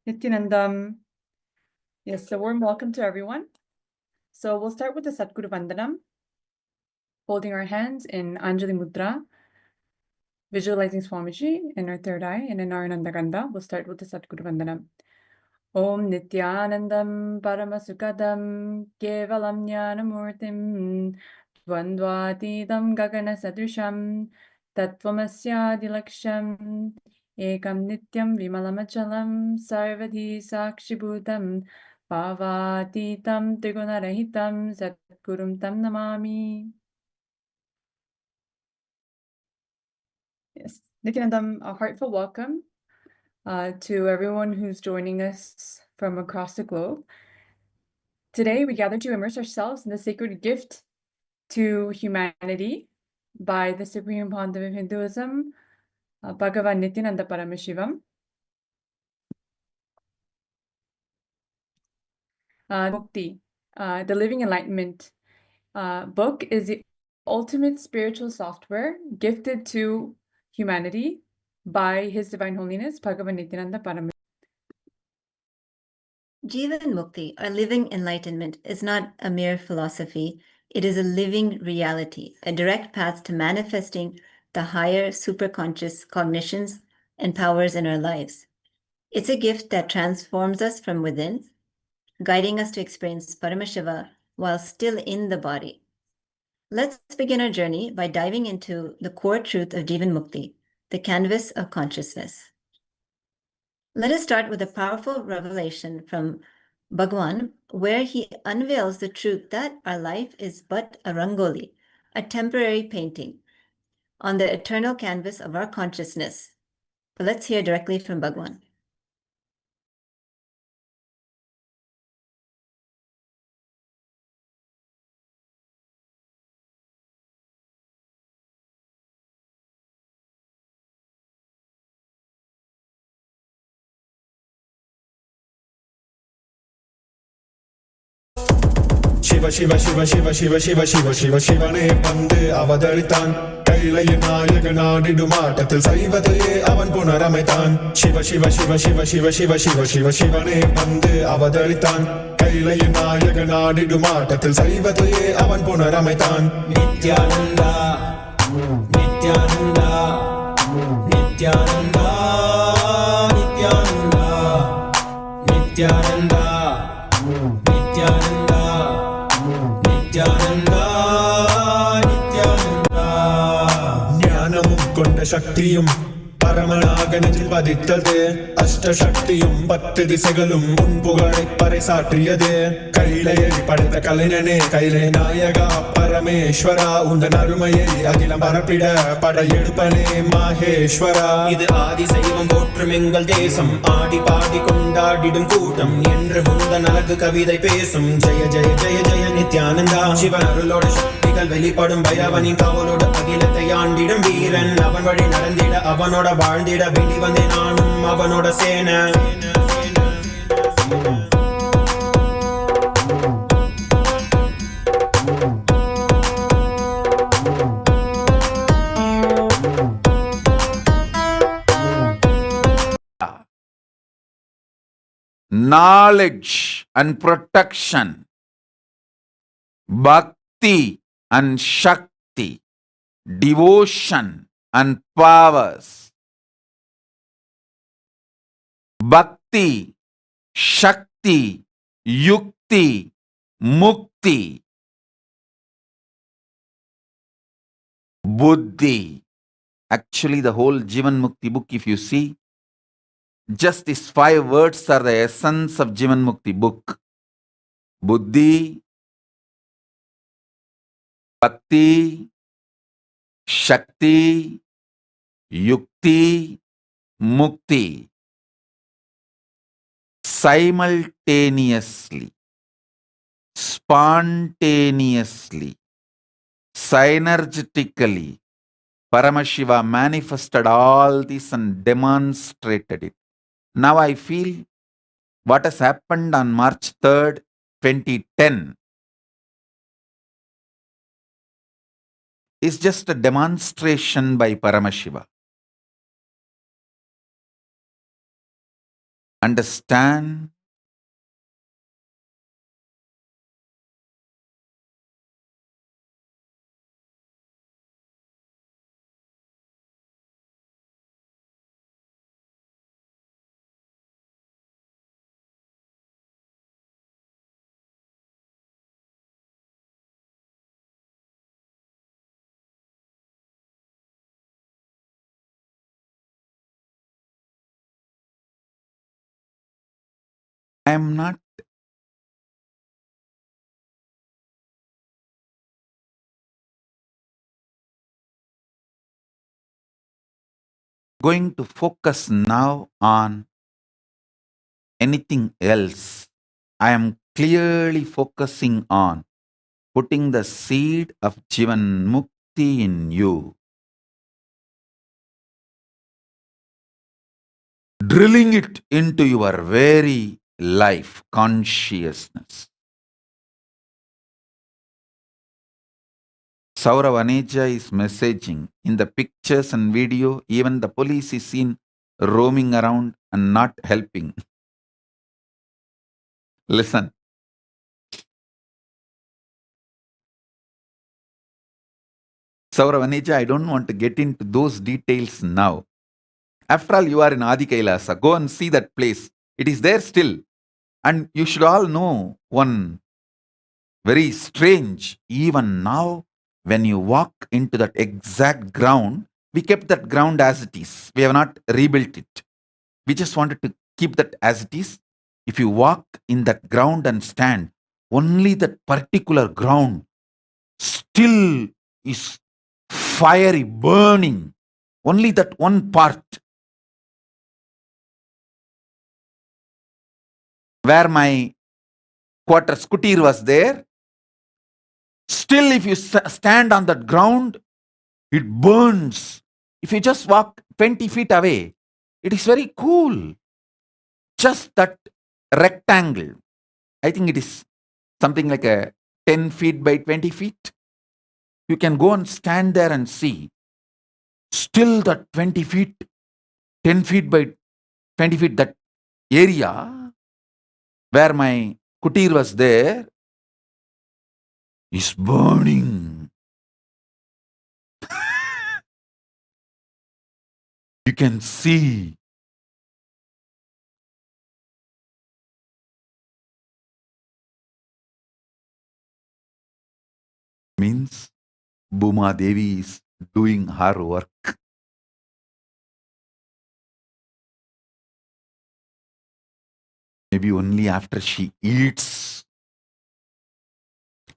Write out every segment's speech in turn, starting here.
Nithyanandam. Yes, so warm welcome to everyone. So we'll start with the Satguru Vandanam, holding our hands in Anjali Mudra, visualizing Swamiji in our third eye, and in our Nandaganda, we'll start with the Satguru Vandanam. Om Nithyanandam Paramasukadam Kevalam Jnanamurtim Dvandvatidam Gagana Sadrisham Tattvamasyadilaksham Ekam Nityam Vimalamachalam Sarvadhi Sakshibhutam Bhavatitam Trigunarahitam Satgurum Tam Namami. Yes, Nithyanandam, a heartfelt welcome to everyone who's joining us from across the globe. Today, we gather to immerse ourselves in the sacred gift to humanity by the Supreme Pontiff of Hinduism, Bhagavan Nithyananda Paramashivam. Mukti, the Living Enlightenment book is the ultimate spiritual software gifted to humanity by His Divine Holiness, Bhagavan Nithyananda Paramashivam. Jeevan Mukti, or living enlightenment, is not a mere philosophy. It is a living reality, a direct path to manifesting the higher superconscious cognitions and powers in our lives. It's a gift that transforms us from within, guiding us to experience Paramashiva while still in the body. Let's begin our journey by diving into the core truth of Jeevan Mukti, the canvas of consciousness. Let us start with a powerful revelation from Bhagavan, where he unveils the truth that our life is but a rangoli, a temporary painting, on the eternal canvas of our consciousness. But let's hear directly from Bhagavan. Shiva Shiva Shiva Shiva Shiva Shiva Shiva Shiva Shivane Pande Avadaritan Kailaya Nayaganadidu Matatil Saivataye Avan Punaramaitan Shiva Shiva Shiva Shiva Shiva Shiva Shiva Shiva Shivane Pande Avadaritan Kailaya Nayaganadidu Matatil Saivataye Avan Punaramaitan Nithyananda Nithyananda Nithyananda Nithyananda Nithyananda Shaktium Paramanaganathil padittathe Ashta Shaktiyum Pattu Disagalum Unpugalai Parisaatriyathe Kailai Paditha Kalinane Kailai Nayaga Parameshwara Undanarumayai Agilam Parapida Padayedupane Maheshwara Idu Adi Saivam Potrumengal Desam Aadi Paadi Kondadidum Kootam Endru Mundan Alagu Kavithai Pesum Jaya Jaya Jaya Jaya Nithyananda Shivanaruloda Shaktigal Velippadum Bhairavaniன் காவலோடு அகிலத்தை ஆண்டிடும் வீரன் அவன் வழி நடந்திட அவனோட வாழ்ந்திட வேண்டி வந்தேன் நானும் அவனோட சேன knowledge and protection, Bhakti and Shakti, devotion and powers. Bhakti, Shakti, Yukti, Mukti, Buddhi. Actually, the whole Jivan Mukti book, if you see, just these 5 words are the essence of Jivan Mukti book. Buddhi, Bhakti, Shakti, Yukti, Mukti. Simultaneously, spontaneously, synergetically, Paramashiva manifested all this and demonstrated it. Now I feel what has happened on March 3rd, 2010 is just a demonstration by Paramashiva. understand I am not going to focus now on anything else. I am clearly focusing on putting the seed of Jeevan Mukti in you, drilling it into your very life consciousness. Saurav Aneja is messaging in the pictures and video, even the police is seen roaming around and not helping. Listen. Saurav Aneja, I don't want to get into those details now. After all, you are in Adi Kailasa. Go and see that place. It is there still. And you should all know one very strange, even now, when you walk into that exact ground, we kept that ground as it is. We have not rebuilt it. We just wanted to keep that as it is. If you walk in that ground and stand, only that particular ground still is fiery, burning. Only that one part where my quarters kutir was there. Still, if you stand on that ground, it burns. If you just walk 20 feet away, it is very cool. Just that rectangle. I think it is something like a 10 feet by 20 feet. You can go and stand there and see. Still that 20 feet, 10 feet by 20 feet, that area where my kutir was there is burning. You can see. Means Bhuma Devi is doing her work. Maybe only after she eats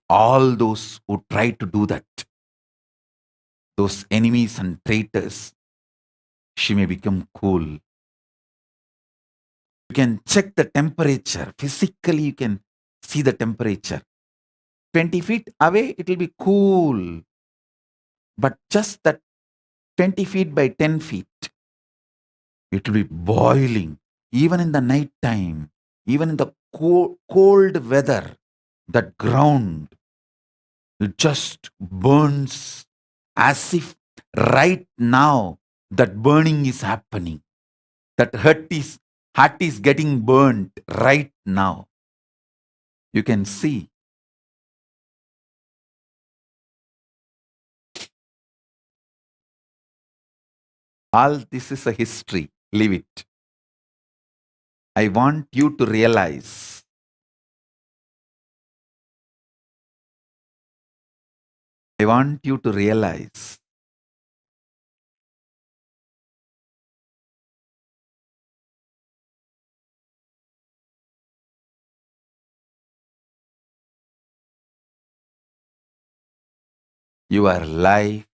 all those who try to do that, those enemies and traitors, she may become cool. You can check the temperature. Physically, you can see the temperature. 20 feet away, it will be cool. But just that 20 feet by 10 feet, it will be boiling. Even in the night time, even in the cold weather, that ground, it just burns as if right now that burning is happening. That heart is getting burnt right now. You can see. All this is a history. Leave it. I want you to realize your life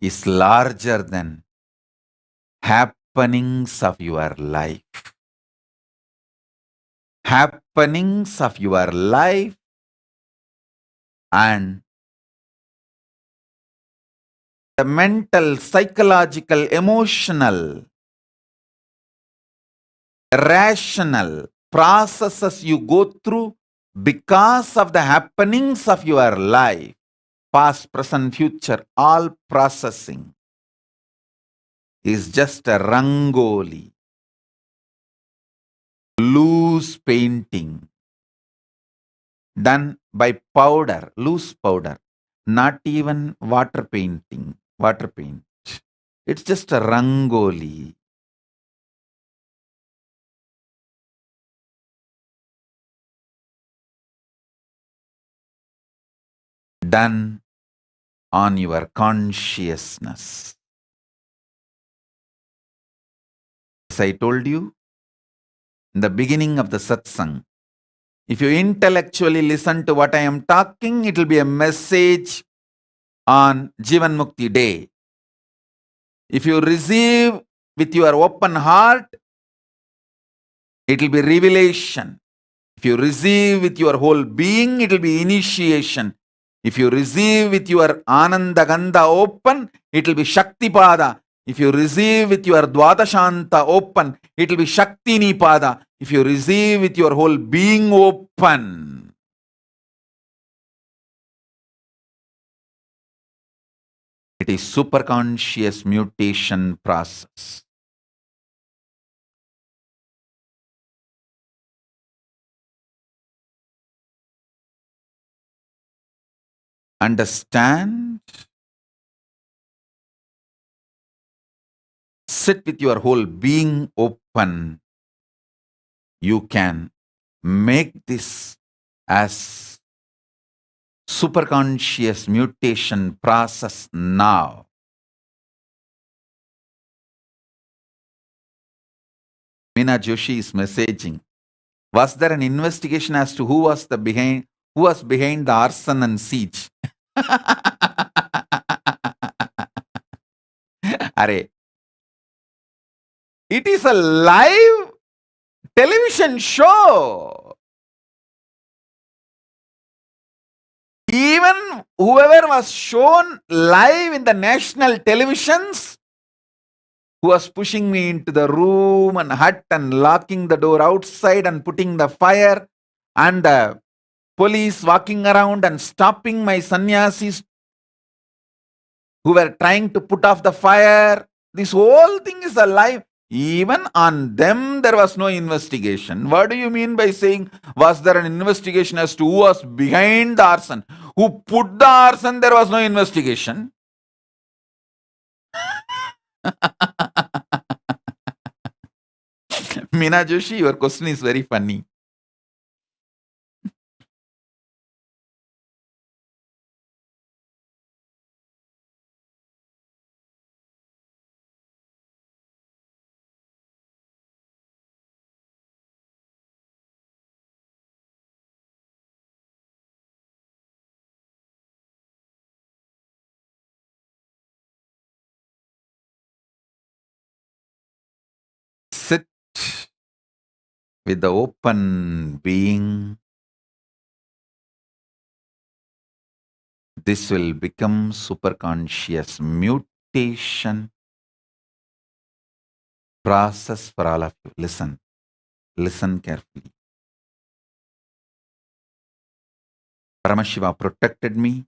is larger than happenings of your life. Happenings of your life and the mental, psychological, emotional, rational processes you go through because of the happenings of your life, past, present, future, all processing is just a rangoli. loose painting done by powder, loose powder, not even water painting, water paint. It's just a rangoli. Done on your consciousness. As I told you in the beginning of the satsang, if you intellectually listen to what I am talking, it will be a message on Jeevan Mukti day. If you receive with your open heart, it will be revelation. If you receive with your whole being, it will be initiation. If you receive with your Ananda Gandha open, it will be Shakti Pada. If you receive with your Dwadashanta open, it will be Shakti Nipada. If you receive with your whole being open, it is superconscious mutation process. Understand, sit with your whole being open. You can make this as superconscious mutation process now. Meena Joshi is messaging. Was there an investigation as to who was behind the arson and siege? Arey, it is a live television show. Even whoever was shown live in the national televisions, who was pushing me into the room and hut and locking the door outside and putting the fire, and the police walking around and stopping my sannyasis who were trying to put off the fire. This whole thing is alive. Even on them, there was no investigation. What do you mean by saying, was there an investigation as to who was behind the arson? Who put the arson? There was no investigation. Meena Joshi, your question is very funny. Sit with the open being. This will become superconscious mutation process for all of you. Listen. Listen carefully. Paramashiva protected me.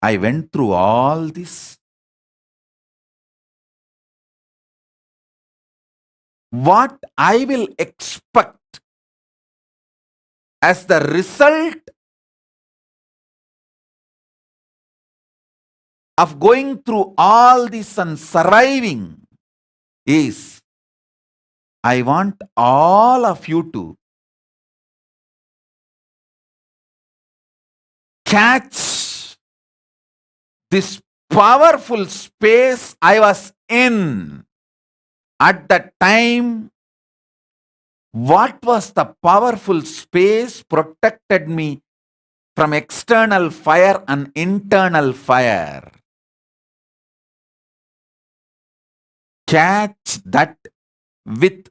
I went through all this. What I will expect as the result of going through all this and surviving is, I want all of you to catch this powerful space I was in. At that time, what was the powerful space protected me from external fire and internal fire? Catch that with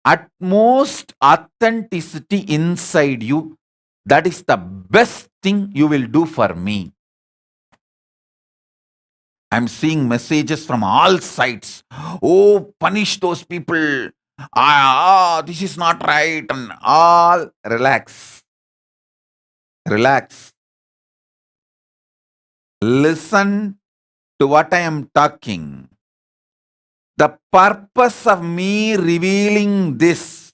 utmost authenticity inside you. That is the best thing you will do for me. I'm seeing messages from all sides. Oh, punish those people. This is not right. And all, relax. Relax. Listen to what I am talking. The purpose of me revealing this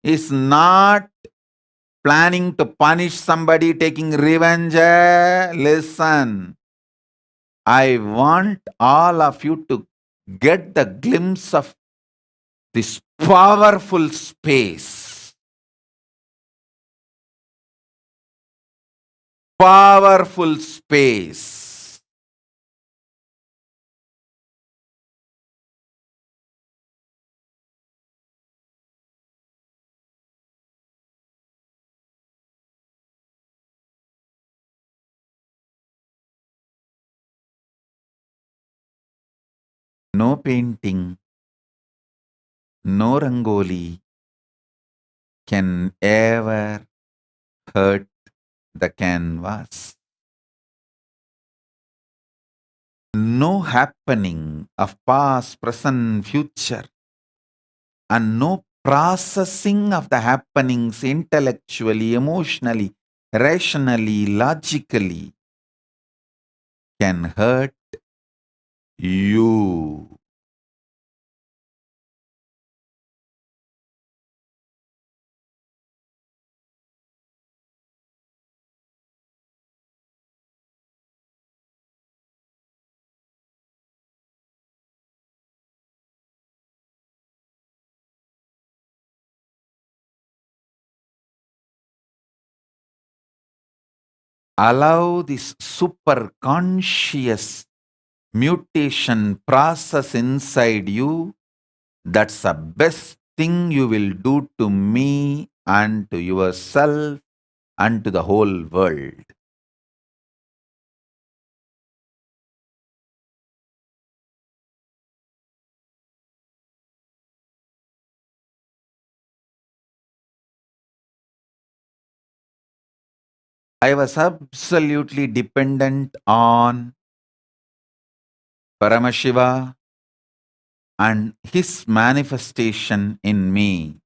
is not planning to punish somebody, taking revenge. Listen, I want all of you to get the glimpse of this powerful space. Powerful space. No painting, no rangoli can ever hurt the canvas. No happening of past, present, future, and no processing of the happenings intellectually, emotionally, rationally, logically can hurt you. Allow this super conscious mutation process inside you. That's the best thing you will do to me and to yourself and to the whole world. I was absolutely dependent on Paramashiva and his manifestation in me,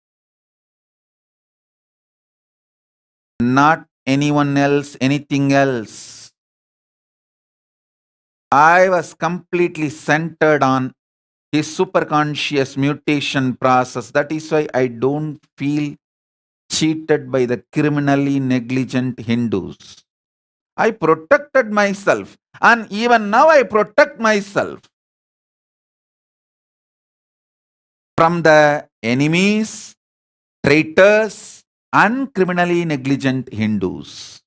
not anyone else, anything else. I was completely centered on his superconscious mutation process. That is why I don't feel cheated by the criminally negligent Hindus. I protected myself, and even now I protect myself from the enemies, traitors, and criminally negligent Hindus.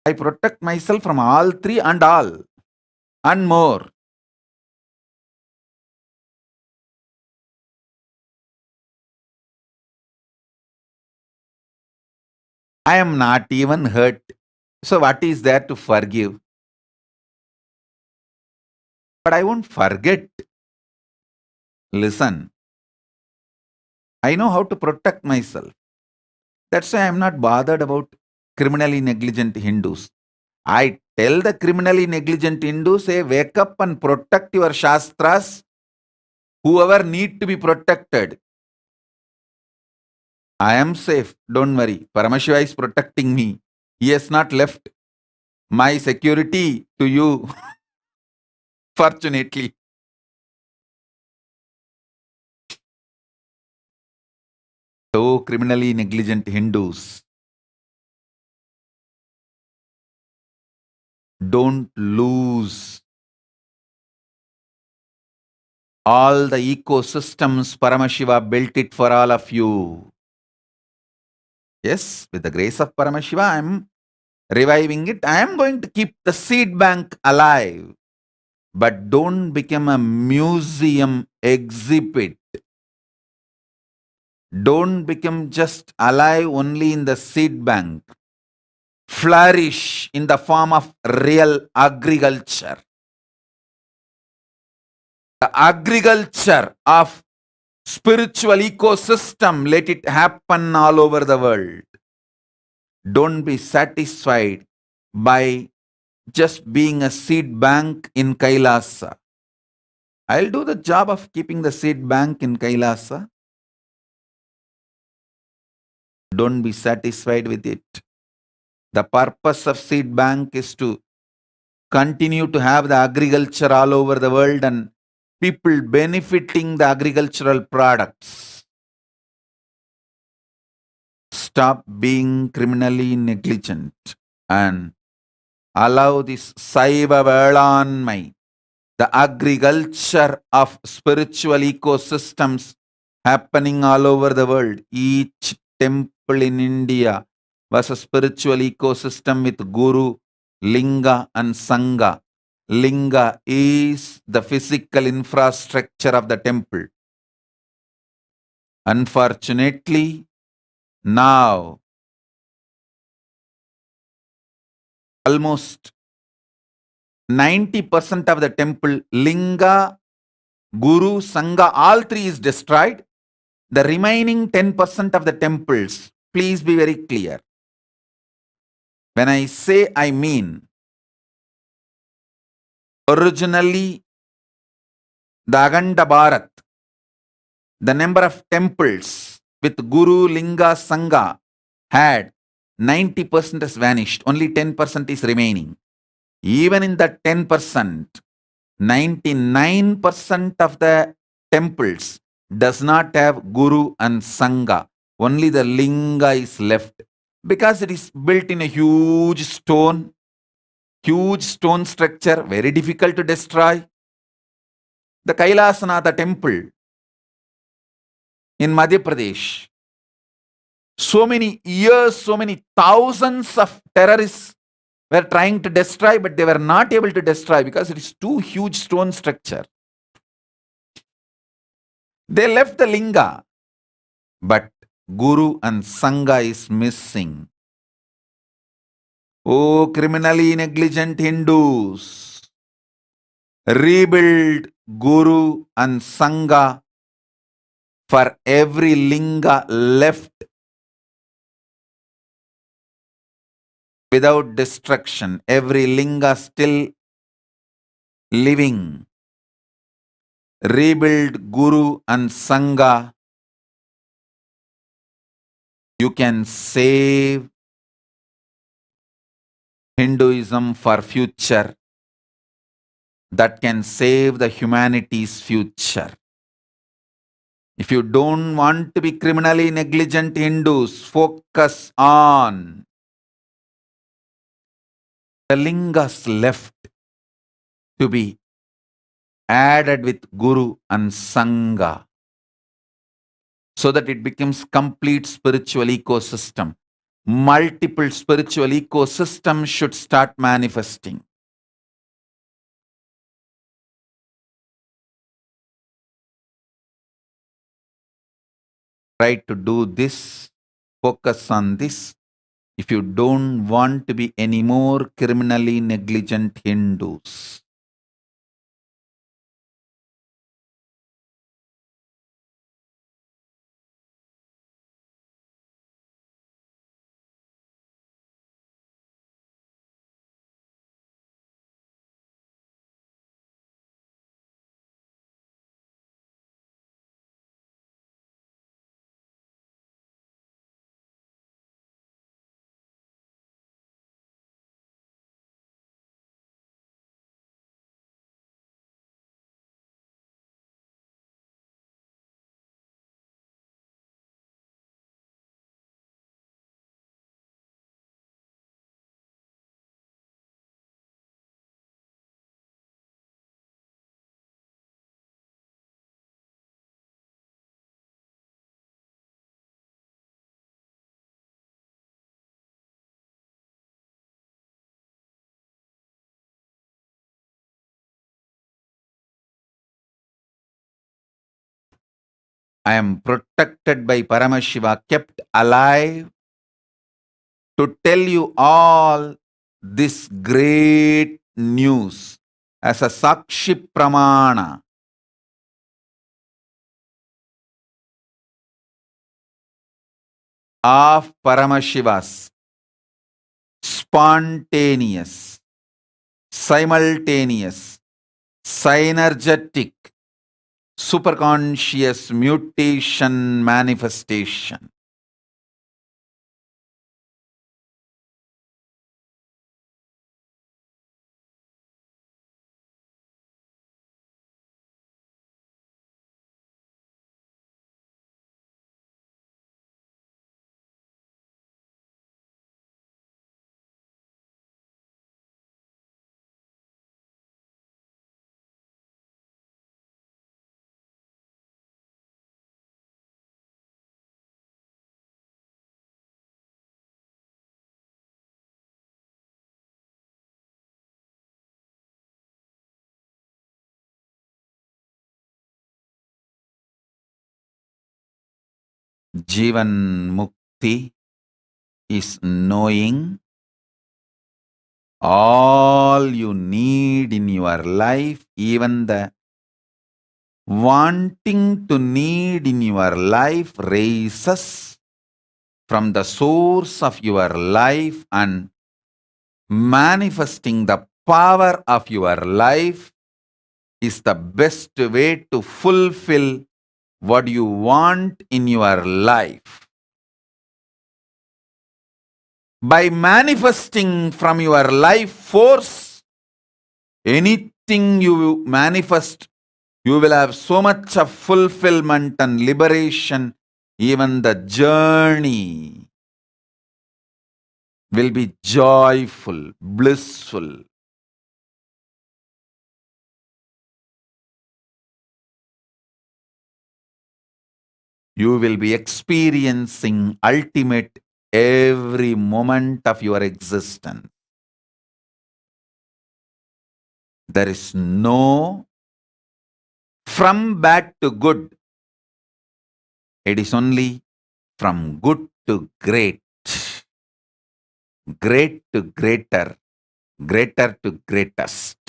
I protect myself from all three and all, and more. I am not even hurt. So, what is there to forgive? But I won't forget. Listen, I know how to protect myself. That's why I'm not bothered about criminally negligent Hindus. I tell the criminally negligent Hindus, say, wake up and protect your Shastras, whoever need to be protected. I am safe, don't worry. Paramashiva is protecting me. He has not left my security to you, fortunately. So, criminally negligent Hindus, don't lose all the ecosystems Paramashiva built it for all of you. Yes, with the grace of Paramashiva, I am reviving it. I am going to keep the seed bank alive. But don't become a museum exhibit. Don't become just alive only in the seed bank. Flourish in the form of real agriculture. The agriculture of spiritual ecosystem, let it happen all over the world. Don't be satisfied by just being a seed bank in KAILASA. I'll do the job of keeping the seed bank in KAILASA. Don't be satisfied with it. The purpose of seed bank is to continue to have the agriculture all over the world and people benefiting the agricultural products. stop being criminally negligent and allow this Saiva Velanmai, the agriculture of spiritual ecosystems happening all over the world. Each temple in India was a spiritual ecosystem with Guru, Linga, and Sangha. Linga is the physical infrastructure of the temple. Unfortunately, now almost 90% of the temple, Linga, Guru, Sangha, all three is destroyed. The remaining 10% of the temples, please be very clear. When I say, I mean, originally, the Aganda Bharat, the number of temples with Guru, Linga, Sangha had 90% has vanished. Only 10% is remaining. Even in that 10%, 99% of the temples does not have Guru and Sangha. Only the Linga is left. Because it is built in a huge stone structure, very difficult to destroy. The Kailasana temple in Madhya Pradesh, so many years, so many thousands of terrorists were trying to destroy, but they were not able to destroy because it is too huge stone structure. They left the Linga, but Guru and Sangha is missing. Oh, criminally negligent Hindus, rebuild Guru and Sangha for every Linga left without destruction, every Linga still living. Rebuild Guru and Sangha. You can save Hinduism for future. That can save the humanity's future. If you don't want to be criminally negligent Hindus, focus on the lingas left to be added with Guru and Sangha so that it becomes complete spiritual ecosystem. Multiple spiritual ecosystems should start manifesting. Try to do this, focus on this, if you don't want to be any more criminally negligent Hindus. I am protected by Paramashiva, kept alive to tell you all this great news as a Sakshi Pramana. Of Paramashiva's spontaneous, simultaneous, synergetic, superconscious mutation manifestation. Jeevan Mukti is knowing all you need in your life, even the wanting to need in your life raises from the source of your life, and manifesting the power of your life is the best way to fulfill what you want in your life. By manifesting from your life force, anything you manifest, you will have so much of fulfillment and liberation. Even the journey will be joyful, blissful. You will be experiencing ultimate every moment of your existence. There is no from bad to good. It is only from good to great, great to greater, greater to greatest.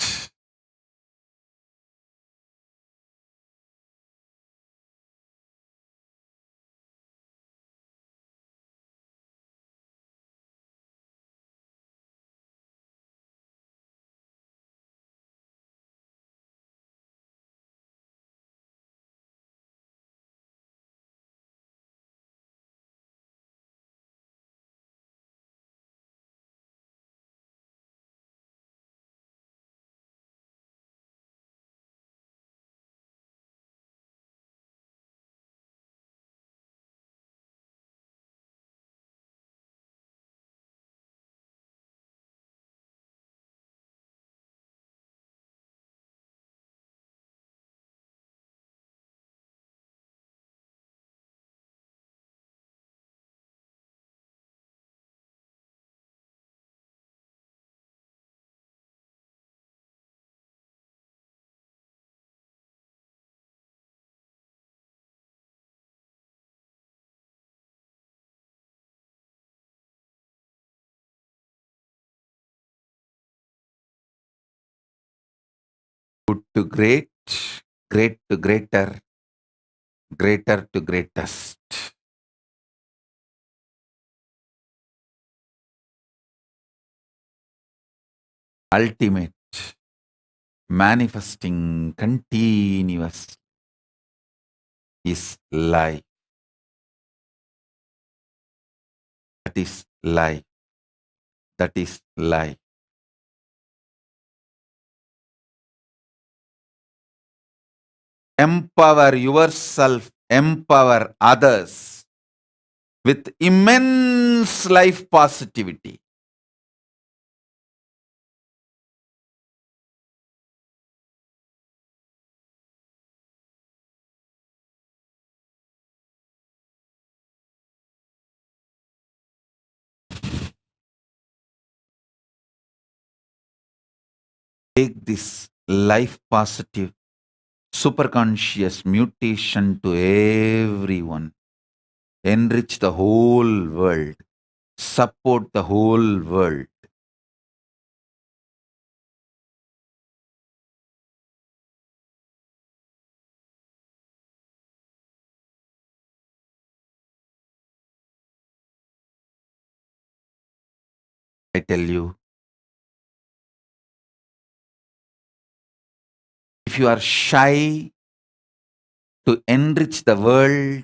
Good to great, great to greater, greater to greatest. Ultimate, manifesting continuous is life. That is life. That is life. Empower yourself, empower others with immense life positivity. Take this life positive, superconscious mutation to everyone. Enrich the whole world. Support the whole world. I tell you, if you are shy to enrich the world,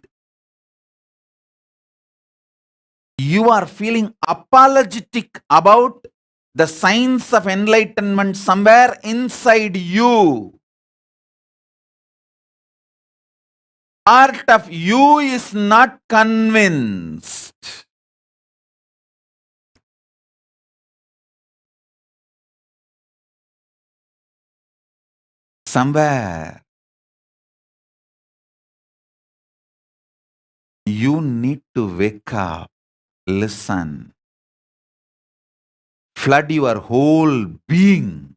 you are feeling apologetic about the signs of enlightenment somewhere inside you. Part of you is not convinced. Somewhere you need to wake up, listen, flood your whole being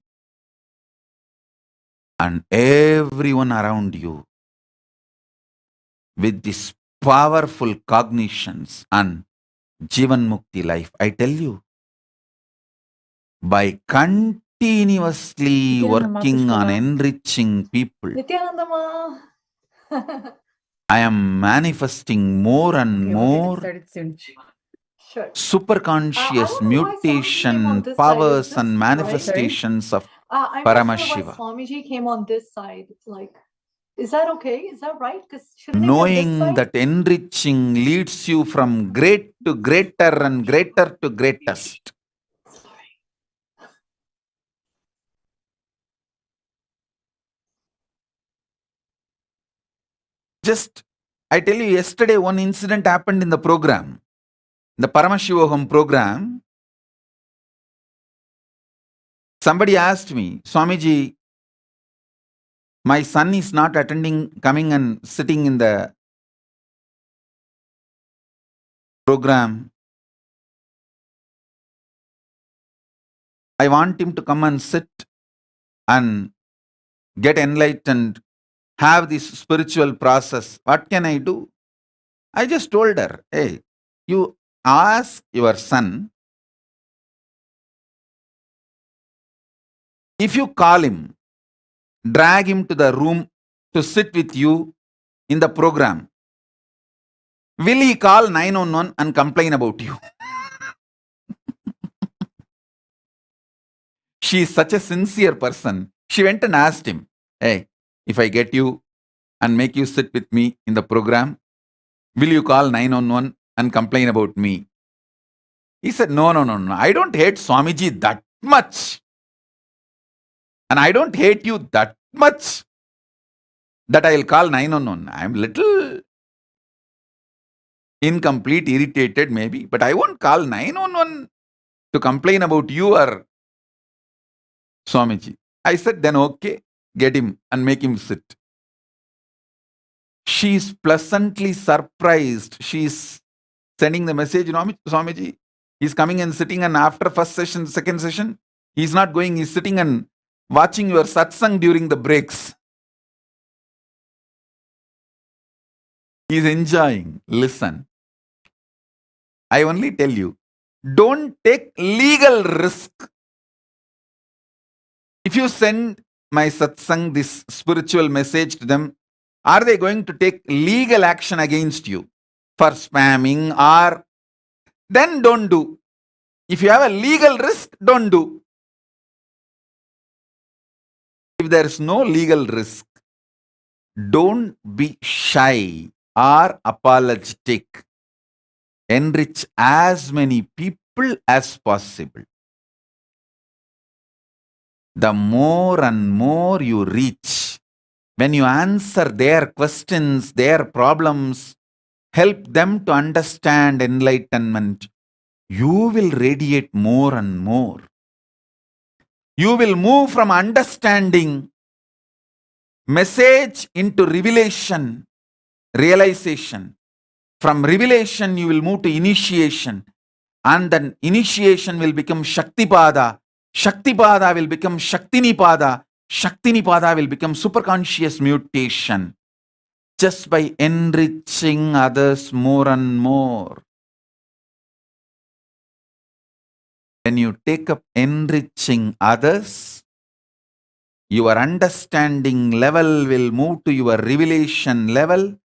and everyone around you with this powerful cognitions and Jeevan Mukti life. I tell you, by continuously Nithyananda working on Pushpala. enriching people, Nithyananda ma. I am manifesting more and Okay, we'll get more started soon. Sure. superconscious I don't know why Swamiji came on mutation this side. Is powers this and right? manifestations of I'm not sure why Paramashiva. Swamiji came on this side. Like, is that okay? Is that right? Because shouldn't he be on this Knowing side? that enriching leads you from great to greater and greater to greatest. Sorry. Just, I tell you, yesterday one incident happened in the program, the Paramashivam program. Somebody asked me, Swamiji, my son is not attending, coming and sitting in the program. I want him to come and sit and get enlightened, have this spiritual process. What can I do? I just told her, hey, you ask your son, if you call him, drag him to the room to sit with you in the program, will he call 911 and complain about you? She is such a sincere person. She went and asked him, hey, if I get you and make you sit with me in the program, will you call 911 and complain about me? He said, no. I don't hate Swamiji that much. And I don't hate you that much that I'll call 911. I'm little incomplete, irritated maybe, but I won't call 911 to complain about you or Swamiji. I said, then okay, get him and make him sit. She is pleasantly surprised. She is sending the message, Swamiji, he's coming and sitting, and after first session, second session, he's not going, he's sitting and watching your satsang during the breaks. He's enjoying. Listen. I only tell you, don't take legal risk. If you send my satsang, this spiritual message to them, are they going to take legal action against you for spamming, or then don't do. If you have a legal risk, don't do. If there is no legal risk, don't be shy or apologetic. Enrich as many people as possible. The more and more you reach, when you answer their questions, their problems, help them to understand enlightenment, you will radiate more and more. You will move from understanding message into revelation, realization. From revelation, you will move to initiation. And then initiation will become Shaktipada. Shaktipada will become Shaktinipada. Shaktinipada will become superconscious mutation. Just by enriching others more and more. When you take up enriching others, your understanding level will move to your revelation level.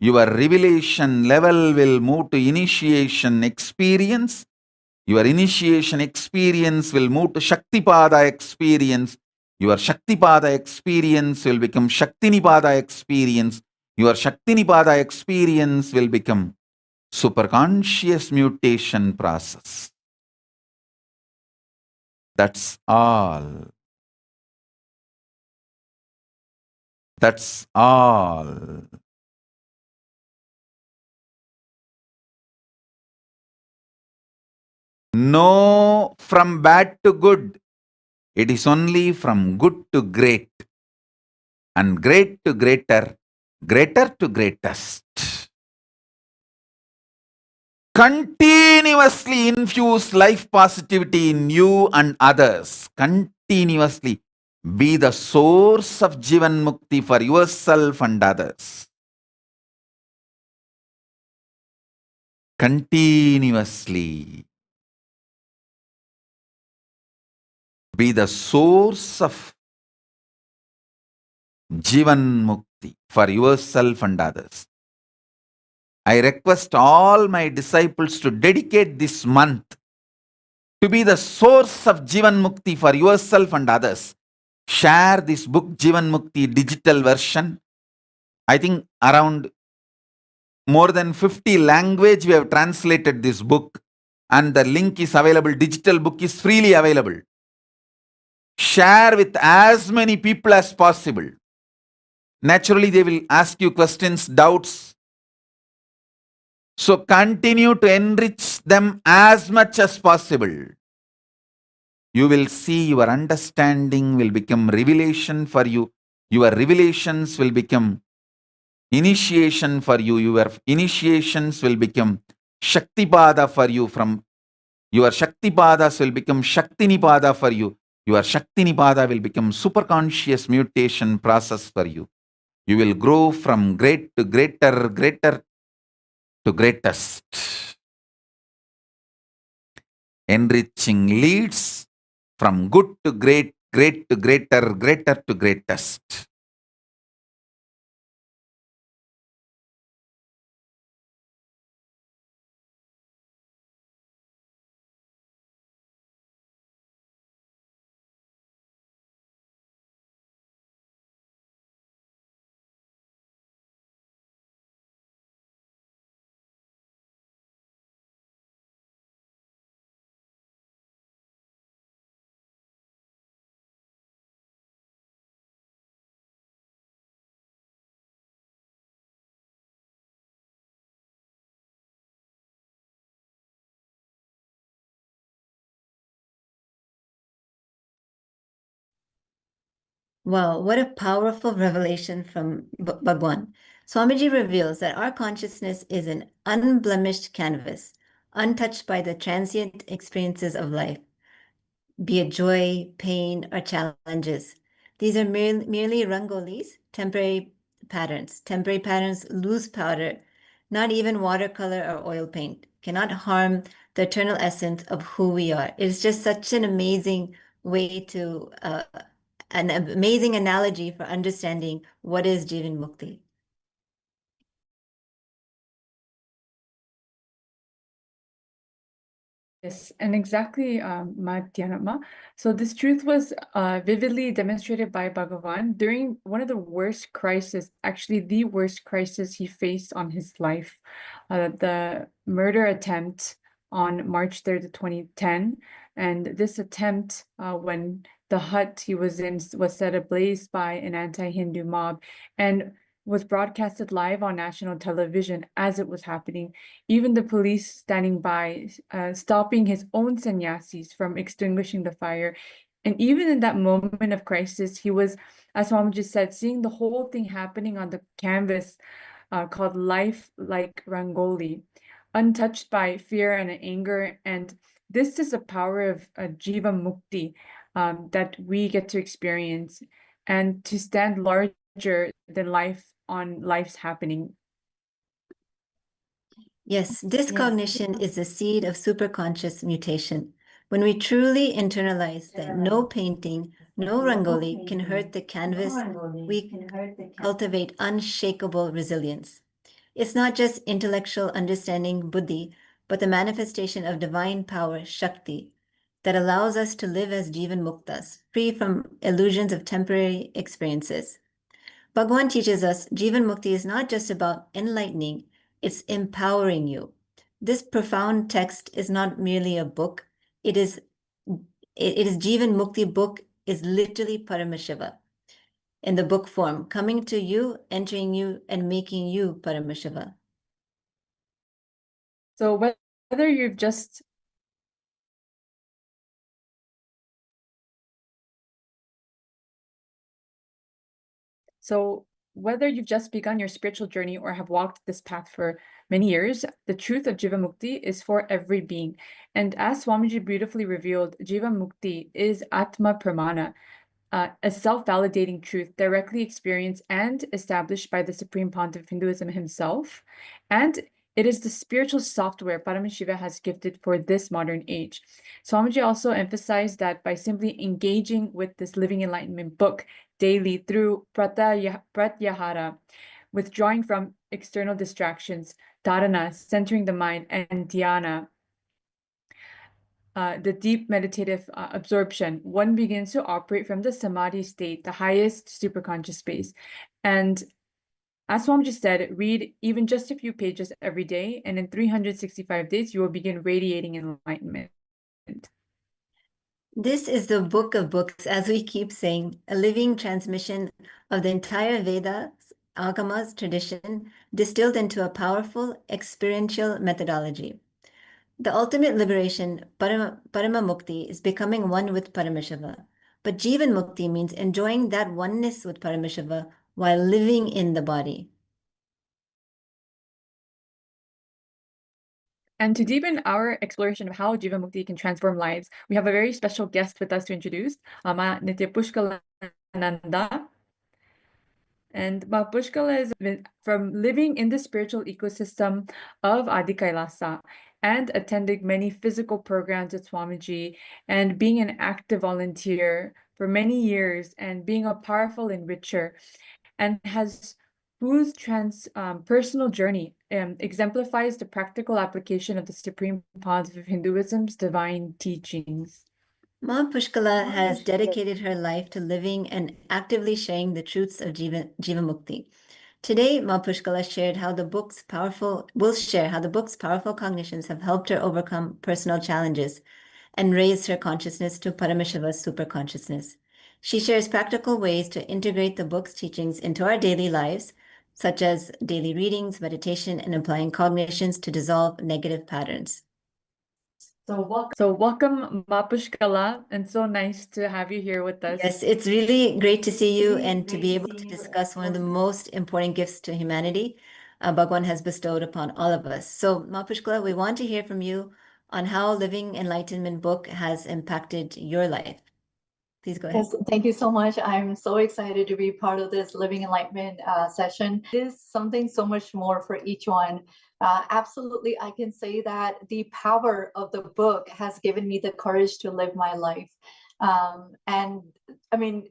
Your revelation level will move to initiation experience. Your initiation experience will move to Shaktipada experience. Your Shaktipada experience will become Shaktinipada experience. Your Shaktinipada experience will become superconscious mutation process. That's all. That's all. No from bad to good. It is only from good to great. And great to greater, greater to greatest. Continuously infuse life positivity in you and others. Continuously be the source of Jeevan Mukti for yourself and others. continuously be the source of Jeevan Mukti for yourself and others. I request all my disciples to dedicate this month to be the source of Jeevan Mukti for yourself and others. Share this book, Jeevan Mukti digital version. I think around more than 50 language we have translated this book, and the link is available. Digital book is freely available. Share with as many people as possible. Naturally, they will ask you questions, doubts. So continue to enrich them as much as possible. You will see your understanding will become revelation for you. Your revelations will become initiation for you. Your initiations will become Shakti Pada for you. From your Shakti Padas will become Shakti Nipada for you. Your Shakti Nipada will become superconscious mutation process for you. You will grow from great to greater, greater to greatest. Enriching leads from good to great, great to greater, greater to greatest. Wow, what a powerful revelation from Bhagavan. Swamiji reveals that our consciousness is an unblemished canvas, untouched by the transient experiences of life, be it joy, pain, or challenges. These are merely rangolis, temporary patterns. Temporary patterns lose powder. Not even watercolor or oil paint cannot harm the eternal essence of who we are. It's just such an amazing way to an amazing analogy for understanding what is Jeevan Mukti. Yes, and exactly, Nithyananda. So this truth was vividly demonstrated by Bhagavan during one of the worst crises, actually the worst crisis he faced on his life, the murder attempt on March 3rd, 2010. And this attempt, when the hut he was in was set ablaze by an anti-Hindu mob and was broadcasted live on national television as it was happening. Even the police standing by, stopping his own sannyasis from extinguishing the fire. And even in that moment of crisis, he was, as Swamiji said, seeing the whole thing happening on the canvas called Life Like Rangoli, untouched by fear and anger. And this is the power of Jeevan Mukti that we get to experience, and to stand larger than life on life's happening. Yes, this cognition is the seed of superconscious mutation. When we truly internalize that no painting, no rangoli can hurt the canvas, we cultivate unshakable resilience. It's not just intellectual understanding, Buddhi, but the manifestation of divine power, Shakti, that allows us to live as Jeevan Muktas, free from illusions of temporary experiences. Bhagavan teaches us Jeevan Mukti is not just about enlightening, it's empowering you. This profound text is not merely a book. It is Jeevan Mukti book is literally Paramashiva in the book form, coming to you, entering you, and making you Paramashiva. So whether you've just begun your spiritual journey or have walked this path for many years, the truth of Jeevan Mukti is for every being. And as Swamiji beautifully revealed, Jeevan Mukti is Atma Pramana, a self-validating truth directly experienced and established by the Supreme Pontiff of Hinduism himself. And It is the spiritual software Paramashiva has gifted for this modern age. Swamiji also emphasized that by simply engaging with this Living Enlightenment book daily through pratyahara, withdrawing from external distractions, dharana, centering the mind, and dhyana, the deep meditative absorption, one begins to operate from the samadhi state, the highest superconscious space. And as Swamiji said, read even just a few pages every day, and in 365 days, you will begin radiating enlightenment. This is the book of books, as we keep saying, a living transmission of the entire Vedas, Agamas tradition, distilled into a powerful experiential methodology. The ultimate liberation, Paramamukti, is becoming one with Paramashiva. But Jeevan Mukti means enjoying that oneness with Paramashiva while living in the body. And to deepen our exploration of how Jeevan Mukti can transform lives, we have a very special guest with us to introduce, Ma Nithyananda. And Ma Pushkala is from living in the spiritual ecosystem of Adi KAILASA and attending many physical programs at Swamiji and being an active volunteer for many years and being a powerful enricher, and whose personal journey exemplifies the practical application of the Supreme Pontiff of Hinduism's divine teachings. Ma Pushkala has dedicated her life to living and actively sharing the truths of Jivan Mukti. Today, Ma Pushkala shared how the book's powerful cognitions have helped her overcome personal challenges and raise her consciousness to Paramashiva's superconsciousness. She shares practical ways to integrate the book's teachings into our daily lives, such as daily readings, meditation, and applying cognitions to dissolve negative patterns. So welcome, Ma Pushkala, and so nice to have you here with us. Yes, it's really great to see you and to be able to discuss one of the most important gifts to humanity Bhagavan has bestowed upon all of us. So, Ma Pushkala, we want to hear from you on how Living Enlightenment book has impacted your life. Please go ahead. Yes, thank you so much. I'm so excited to be part of this Living Enlightenment session. It is something so much more for each one. Absolutely, I can say that the power of the book has given me the courage to live my life. And I mean,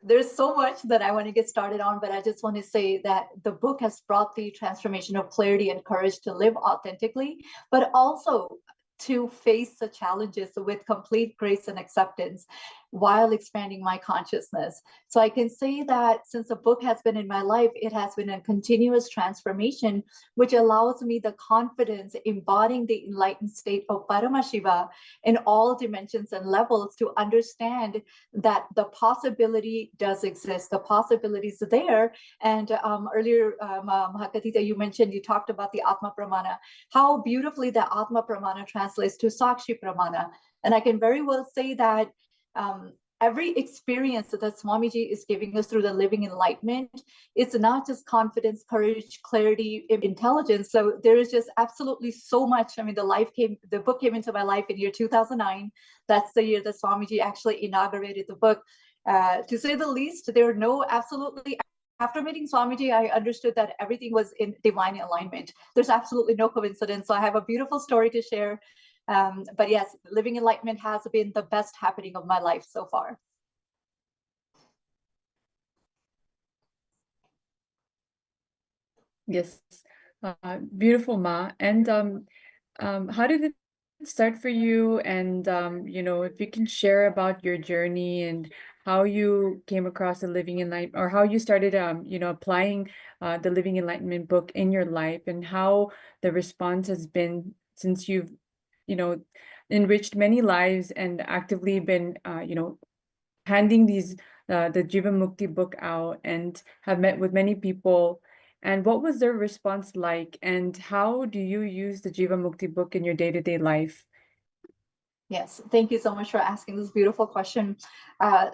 there's so much that I want to get started on, but I just want to say that the book has brought the transformation of clarity and courage to live authentically, but also to face the challenges with complete grace and acceptance while expanding my consciousness. So I can say that since the book has been in my life, it has been a continuous transformation, which allows me the confidence embodying the enlightened state of Paramashiva in all dimensions and levels to understand that the possibility does exist, the possibilities are there. And earlier, Mahakatita, you talked about the Atma Pramana, how beautifully the Atma Pramana translates to Sakshi Pramana. And I can very well say that every experience that Swamiji is giving us through the Living Enlightenment, it's not just confidence, courage, clarity, intelligence. So there is just absolutely so much. I mean, the book came into my life in year 2009. That's the year that Swamiji actually inaugurated the book. To say the least, there are after meeting Swamiji, I understood that everything was in divine alignment. There's absolutely no coincidence. So I have a beautiful story to share. But yes, Living Enlightenment has been the best happening of my life so far. Yes, beautiful, Ma. And how did it start for you? And if you can share about your journey and how you came across the Living Enlightenment, or how you started, applying the Living Enlightenment book in your life, and how the response has been since you've, enriched many lives and actively been, handing the Jeevan Mukti book out and have met with many people. And what was their response like? And how do you use the Jeevan Mukti book in your day-to-day life? Yes, thank you so much for asking this beautiful question.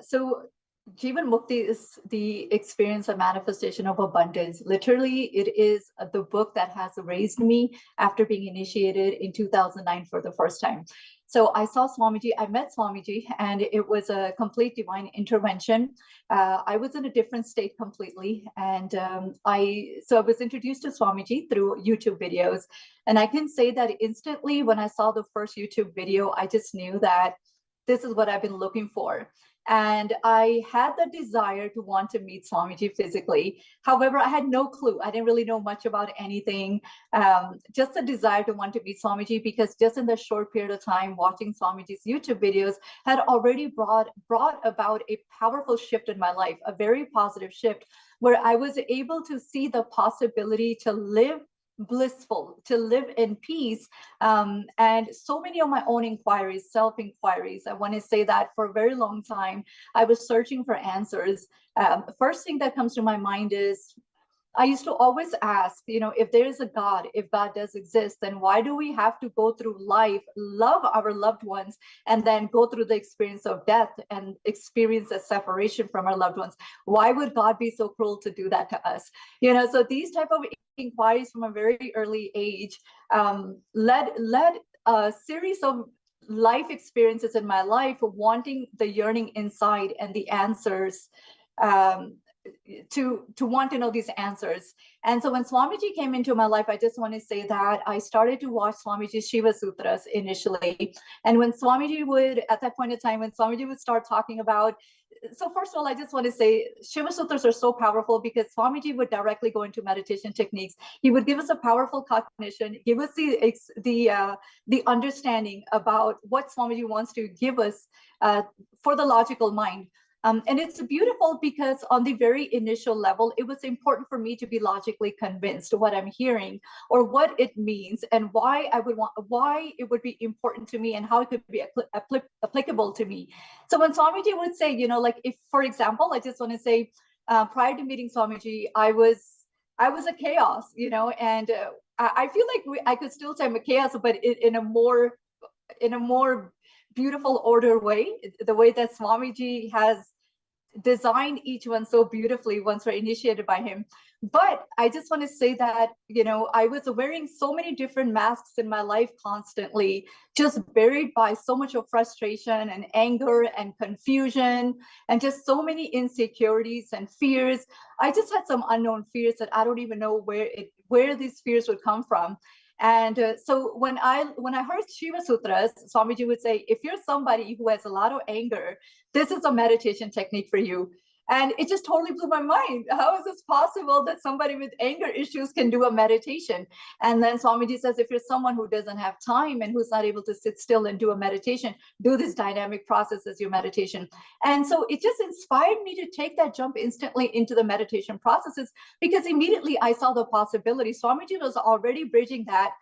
So Jeevan Mukti is the experience and manifestation of abundance. Literally, it is the book that has raised me after being initiated in 2009 for the first time. So I saw Swamiji, I met Swamiji, and it was a complete divine intervention. I was in a different state completely. And I was introduced to Swamiji through YouTube videos. And I can say that instantly when I saw the first YouTube video, I just knew that this is what I've been looking for. And I had the desire to want to meet Swamiji physically. However, I had no clue. I didn't really know much about anything. Just a desire to want to meet Swamiji, because just in the short period of time watching Swamiji's YouTube videos had already brought about a powerful shift in my life, a very positive shift, where I was able to see the possibility to live blissful, to live in peace. And so many of my own inquiries, self-inquiries, I want to say that for a very long time, I was searching for answers. First thing that comes to my mind is, I used to always ask, if there is a God, if God does exist, then why do we have to go through life, love our loved ones, and then go through the experience of death and experience a separation from our loved ones? Why would God be so cruel to do that to us? So these type of inquiries from a very early age led a series of life experiences in my life, wanting the yearning inside and the answers, to want to know these answers. And so when Swamiji came into my life, I just want to say that I started to watch Swamiji's Shiva Sutras initially. And when Swamiji would, at that point in time, when Swamiji would start talking about, so first of all, I just want to say Shiva Sutras are so powerful because Swamiji would directly go into meditation techniques. He would give us a powerful cognition, give us the understanding about what Swamiji wants to give us for the logical mind. And it's beautiful because on the very initial level, it was important for me to be logically convinced of what I'm hearing or what it means and why it would be important to me and how it could be applicable to me. So when Swamiji would say, like if, for example, I just want to say, prior to meeting Swamiji, I was a chaos, and I feel like I could still say I'm a chaos, but in a more beautiful order way, the way that Swamiji has designed each one so beautifully once we're initiated by him. But I just want to say that, I was wearing so many different masks in my life constantly, just buried by so much of frustration and anger and confusion and just so many insecurities and fears. I just had some unknown fears that I don't even know where these fears would come from. And so when I heard Shiva Sutras, Swamiji would say, if you're somebody who has a lot of anger, this is a meditation technique for you. And it just totally blew my mind. How is this possible that somebody with anger issues can do a meditation? And then Swamiji says, if you're someone who doesn't have time and who's not able to sit still and do a meditation, do this dynamic process as your meditation. And so it just inspired me to take that jump instantly into the meditation processes, because immediately I saw the possibility. Swamiji was already bridging that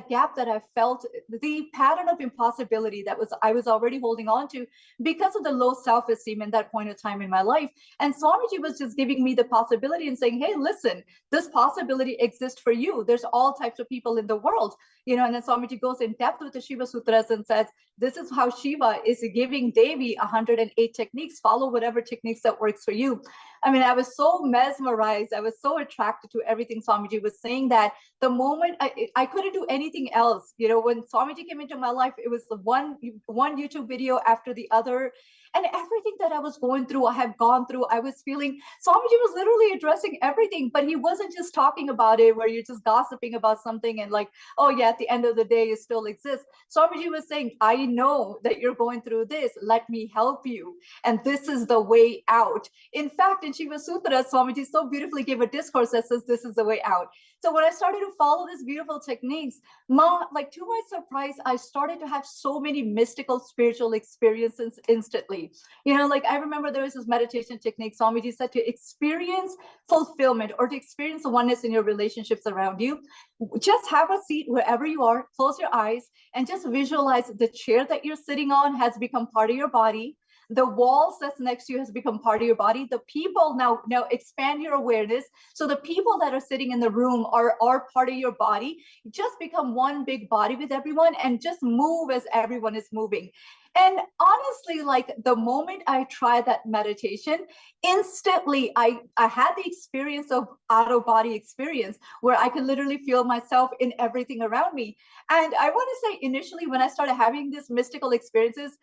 gap that I felt, the pattern of impossibility that I was already holding on to because of the low self-esteem in that point of time in my life. And Swamiji was just giving me the possibility and saying, hey, listen, this possibility exists for you. There's all types of people in the world, and then Swamiji goes in depth with the Shiva Sutras and says, this is how Shiva is giving Devi 108 techniques. Follow whatever techniques that works for you. I mean, I was so mesmerized. I was so attracted to everything Swamiji was saying that the moment I couldn't do anything else. When Swamiji came into my life, it was the one YouTube video after the other. And everything that I was going through, I have gone through, I was feeling, Swamiji was literally addressing everything, but he wasn't just talking about it where you're just gossiping about something and like, oh yeah, at the end of the day, it still exists. Swamiji was saying, I know that you're going through this, let me help you. And this is the way out. In fact, in Shiva Sutras, Swamiji so beautifully gave a discourse that says, this is the way out. So when I started to follow these beautiful techniques, to my surprise, I started to have so many mystical spiritual experiences instantly. I remember there was this meditation technique. Swamiji said to experience fulfillment or to experience the oneness in your relationships around you, just have a seat wherever you are, close your eyes, and just visualize the chair that you're sitting on has become part of your body. The walls that's next to you has become part of your body. The people, now expand your awareness. So the people that are sitting in the room are part of your body. Just become one big body with everyone and just move as everyone is moving. And honestly, like the moment I tried that meditation, instantly I had the experience of out-of-body experience where I could literally feel myself in everything around me. And I want to say initially when I started having these mystical experiences,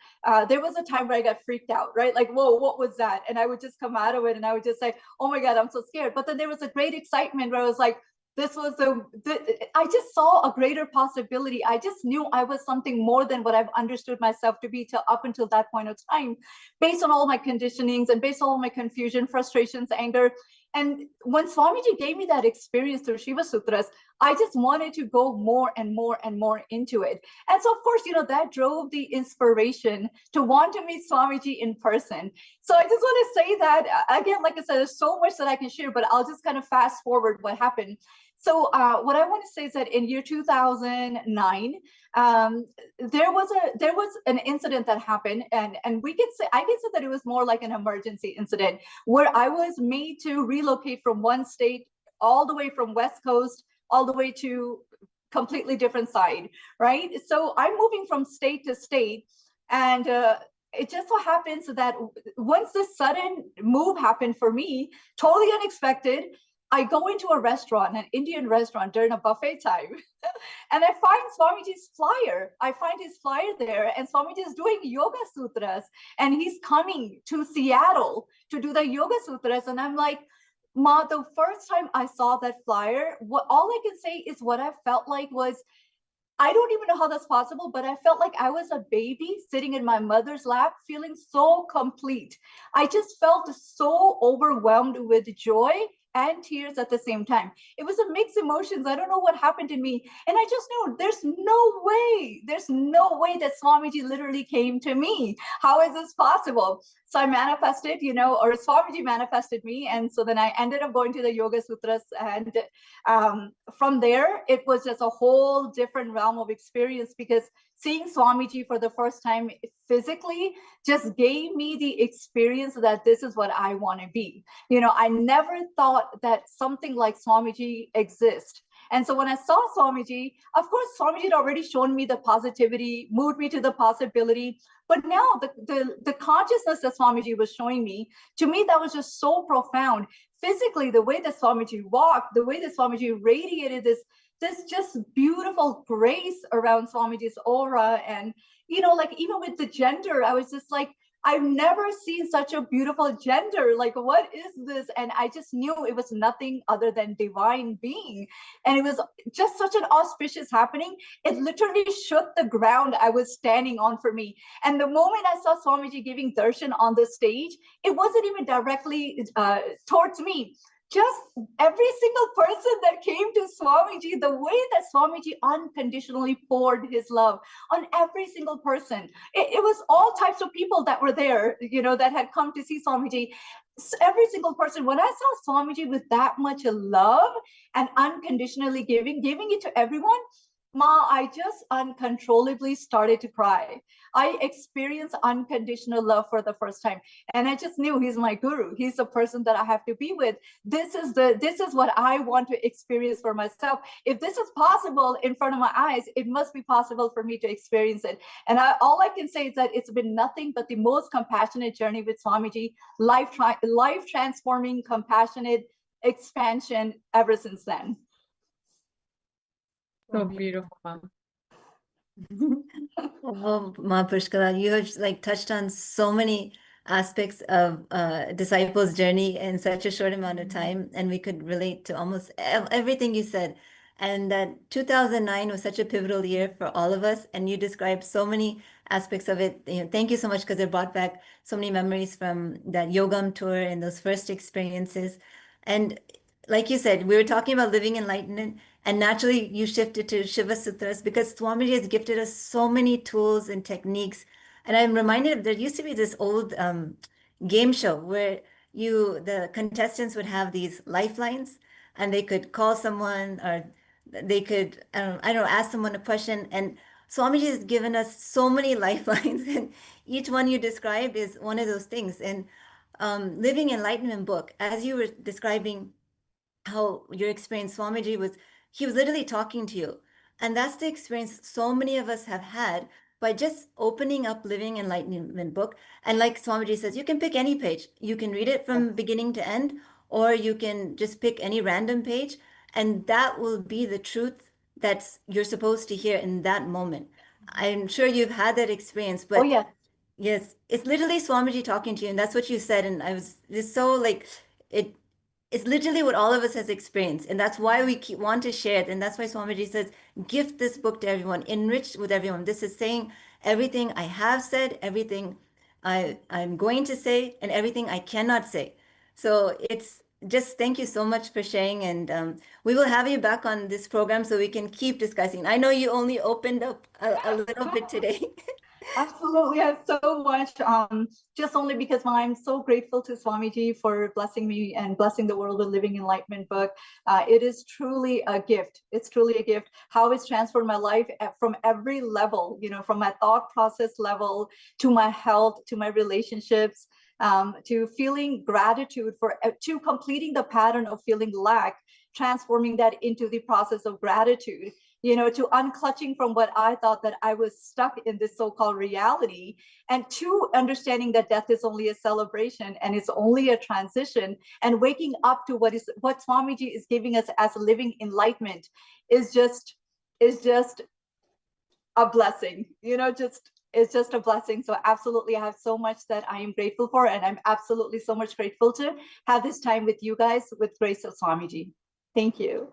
there was a time where I got freaked out, right? Like, whoa, what was that? And I would just come out of it and I would just say, oh my God, I'm so scared. But then there was a great excitement where I was like, this was I just saw a greater possibility. I just knew I was something more than what I've understood myself to be till up until that point of time, based on all my conditionings and based on all my confusion, frustrations, anger. And when Swamiji gave me that experience through Shiva Sutras, I just wanted to go more and more and more into it. And so, of course, that drove the inspiration to want to meet Swamiji in person. So I just want to say that, again, like I said, there's so much that I can share, but I'll just kind of fast forward what happened. So what I want to say is that in year 2009, there was an incident that happened, and I can say that it was more like an emergency incident where I was made to relocate from one state all the way from West Coast all the way to completely different side, right? So I'm moving from state to state, and it just so happens that once this sudden move happened for me, totally unexpected, I go into a restaurant, an Indian restaurant during a buffet time, and I find Swamiji's flyer. I find his flyer there, and Swamiji is doing Yoga Sutras, and he's coming to Seattle to do the Yoga Sutras. And I'm like, Ma, the first time I saw that flyer, all I can say is what I felt like was, I don't even know how that's possible, but I felt like I was a baby sitting in my mother's lap, feeling so complete. I just felt so overwhelmed with joy and tears at the same time. It was a mixed emotions. I don't know what happened in me. And I just knew there's no way that Swamiji literally came to me. How is this possible? So I manifested, or Swamiji manifested me. And so then I ended up going to the Yoga Sutras. And from there, it was just a whole different realm of experience, because seeing Swamiji for the first time physically just gave me the experience that this is what I want to be. I never thought that something like Swamiji exists. And so when I saw Swamiji, of course, Swamiji had already shown me the positivity, moved me to the possibility. But now the consciousness that Swamiji was showing me, to me, that was just so profound. Physically, the way that Swamiji walked, the way that Swamiji radiated this just beautiful grace around Swamiji's aura. And, like even with the gender, I was just like, I've never seen such a beautiful gender. Like, what is this? And I just knew it was nothing other than divine being. And it was just such an auspicious happening. It literally shook the ground I was standing on for me. And the moment I saw Swamiji giving darshan on the stage, it wasn't even directly towards me. Just every single person that came to Swamiji, the way that Swamiji unconditionally poured his love on every single person. It was all types of people that were there, that had come to see Swamiji. Every single person, when I saw Swamiji with that much love and unconditionally giving it to everyone, Ma, I just uncontrollably started to cry. I experienced unconditional love for the first time. And I just knew he's my guru. He's the person that I have to be with. This is what I want to experience for myself. If this is possible in front of my eyes, it must be possible for me to experience it. And all I can say is that it's been nothing but the most compassionate journey with Swamiji, life transforming, compassionate expansion ever since then. So beautiful, Mom. Well, Ma Pushkala, you have touched on so many aspects of disciples' journey in such a short amount of time, and we could relate to almost everything you said. And that 2009 was such a pivotal year for all of us, and you described so many aspects of it. Thank you so much, because it brought back so many memories from that Yogam tour and those first experiences. And like you said, we were talking about living enlightenment, and naturally you shifted to Shiva Sutras because Swamiji has gifted us so many tools and techniques. And I'm reminded of, there used to be this old game show where the contestants would have these lifelines, and they could call someone, or they could, I don't know, ask someone a question. And Swamiji has given us so many lifelines, and each one you described is one of those things. And Living Enlightenment book, as you were describing how your experience, Swamiji he was literally talking to you. And that's the experience so many of us have had, by just opening up Living Enlightenment book. And like Swamiji says, you can pick any page. You can read it from beginning to end, or you can just pick any random page, and that will be the truth that's you're supposed to hear in that moment. I'm sure you've had that experience, but Oh, yeah. yes, it's literally Swamiji talking to you, and that's what you said. And I was just so like, it's literally what all of us has experienced, and that's why we want to share it. And that's why Swamiji says, gift this book to everyone, enrich with everyone. This is saying everything I have said, everything I'm going to say, and everything I cannot say. So it's just thank you so much for sharing, and we will have you back on this program so we can keep discussing. I know you only opened up a little bit today. Absolutely, I have so much. Just only because I'm so grateful to Swamiji for blessing me and blessing the world with Living Enlightenment book. It is truly a gift. It's truly a gift. How it's transformed my life from every level, you know, from my thought process level to my health, to my relationships, to feeling gratitude to completing the pattern of feeling lack, transforming that into the process of gratitude. You know, to unclutching from what I thought that I was stuck in this so-called reality, and to understanding that death is only a celebration and it's only a transition, and waking up to what Swamiji is giving us as living enlightenment is just a blessing. You know, it's just a blessing. So absolutely, I have so much that I am grateful for, and I'm absolutely so much grateful to have this time with you guys with grace of Swamiji. Thank you.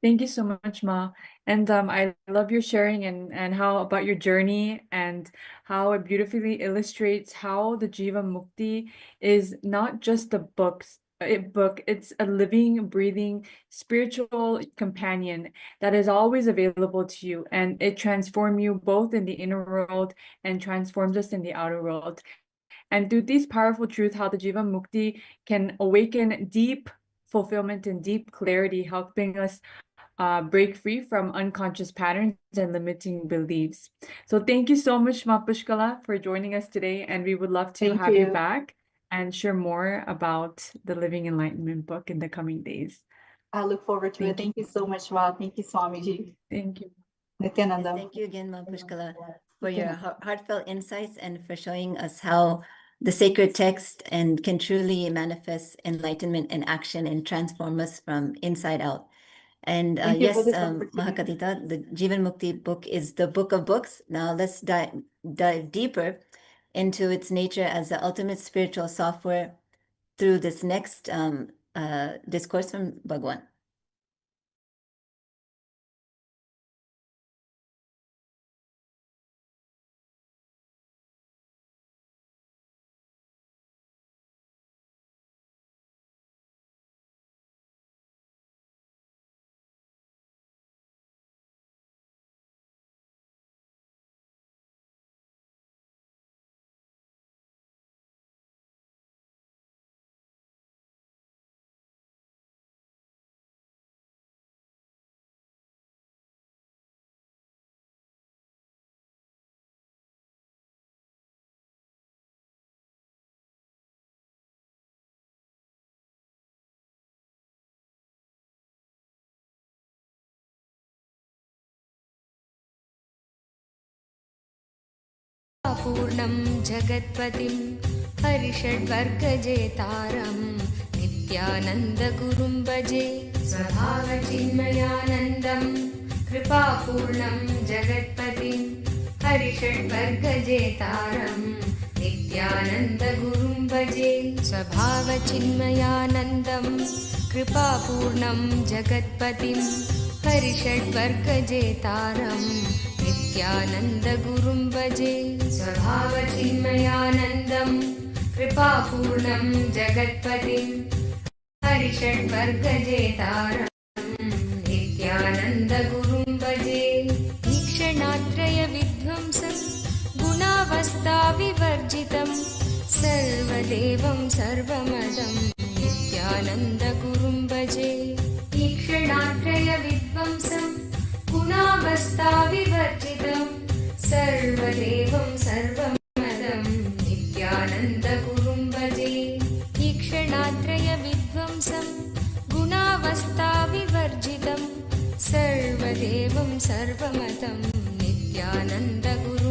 Thank you so much, Ma. And I love your sharing and how about your journey and how it beautifully illustrates how the Jeevan Mukti is not just a book. It's a living, breathing, spiritual companion that is always available to you, and it transforms you both in the inner world and transforms us in the outer world. And through these powerful truths, how the Jeevan Mukti can awaken deep fulfillment and deep clarity, helping us break free from unconscious patterns and limiting beliefs. So thank you so much, Ma Pushkala, for joining us today. And we would love to have you back and share more about the Living Enlightenment book in the coming days. I look forward to it. Thank you so much, Ma. Thank you, Swamiji. Thank you. Nithyananda. Thank you again, Ma Pushkala, for your heartfelt insights and for showing us how the sacred text and can truly manifest enlightenment in action and transform us from inside out. And yes, Mahakatita, the Jeevan Mukti book is the book of books. Now let's dive deeper into its nature as the ultimate spiritual software through this next discourse from Bhagavan. पूर्णं जगत्पतिं हरिषड्वर्गजेतारं नित्यानन्दगुरुं भजे स्वभावचिन्मयानन्दं कृपापूर्णं जगत्पतिं हरिषड्वर्गजेतारं नित्यानन्दगुरुं भजे स्वभावचिन्मयानन्दं कृपापूर्णं जगत्पतिं हरिषड्वर्गजेतारं नित्यानन्दगुरुं भजे स्वभावचिन्मयानन्दं कृपापूर्णं जगत्पतिं हरिषड्वर्गजेतारं नित्यानन्दगुरुं भजे ईक्षणात्रयविध्वंसं गुणावस्थाविवर्जितं सर्वदेवं सर्वमदं नित्यानन्दगुरुं भजे ईक्षणात्रयविध्वंसं गुणावस्थाविवर्जितं सर्वदेवं सर्वमदं नित्यानन्दगुरुं भजे ईक्षणात्रयविध्वंसं गुणावस्थाविवर्जितं सर्वदेवं सर्वमदं नित्यानन्दगुरुं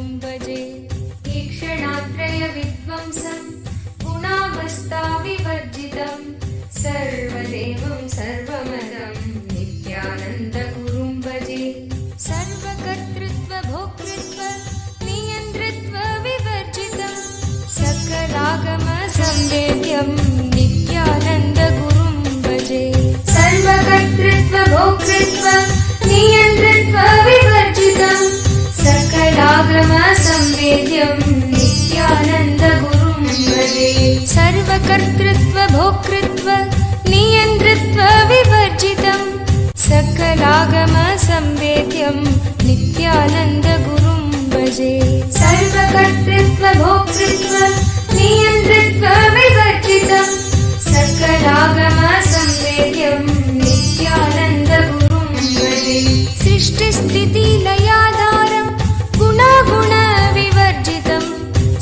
सर्वकर्तृत्व भोक्तृत्व नियन्त्रित्व विवर्जितं सकलागम संवेद्यं नित्यानन्द गुरुं भजे सर्वकर्तृत्व भोक्तृत्व नियन्त्रित्व विवर्जितं सकलागम संवेद्यं नित्यानन्द गुरुं भजे सृष्टिस्थिति लयाधारं गुणागुण विवर्जितं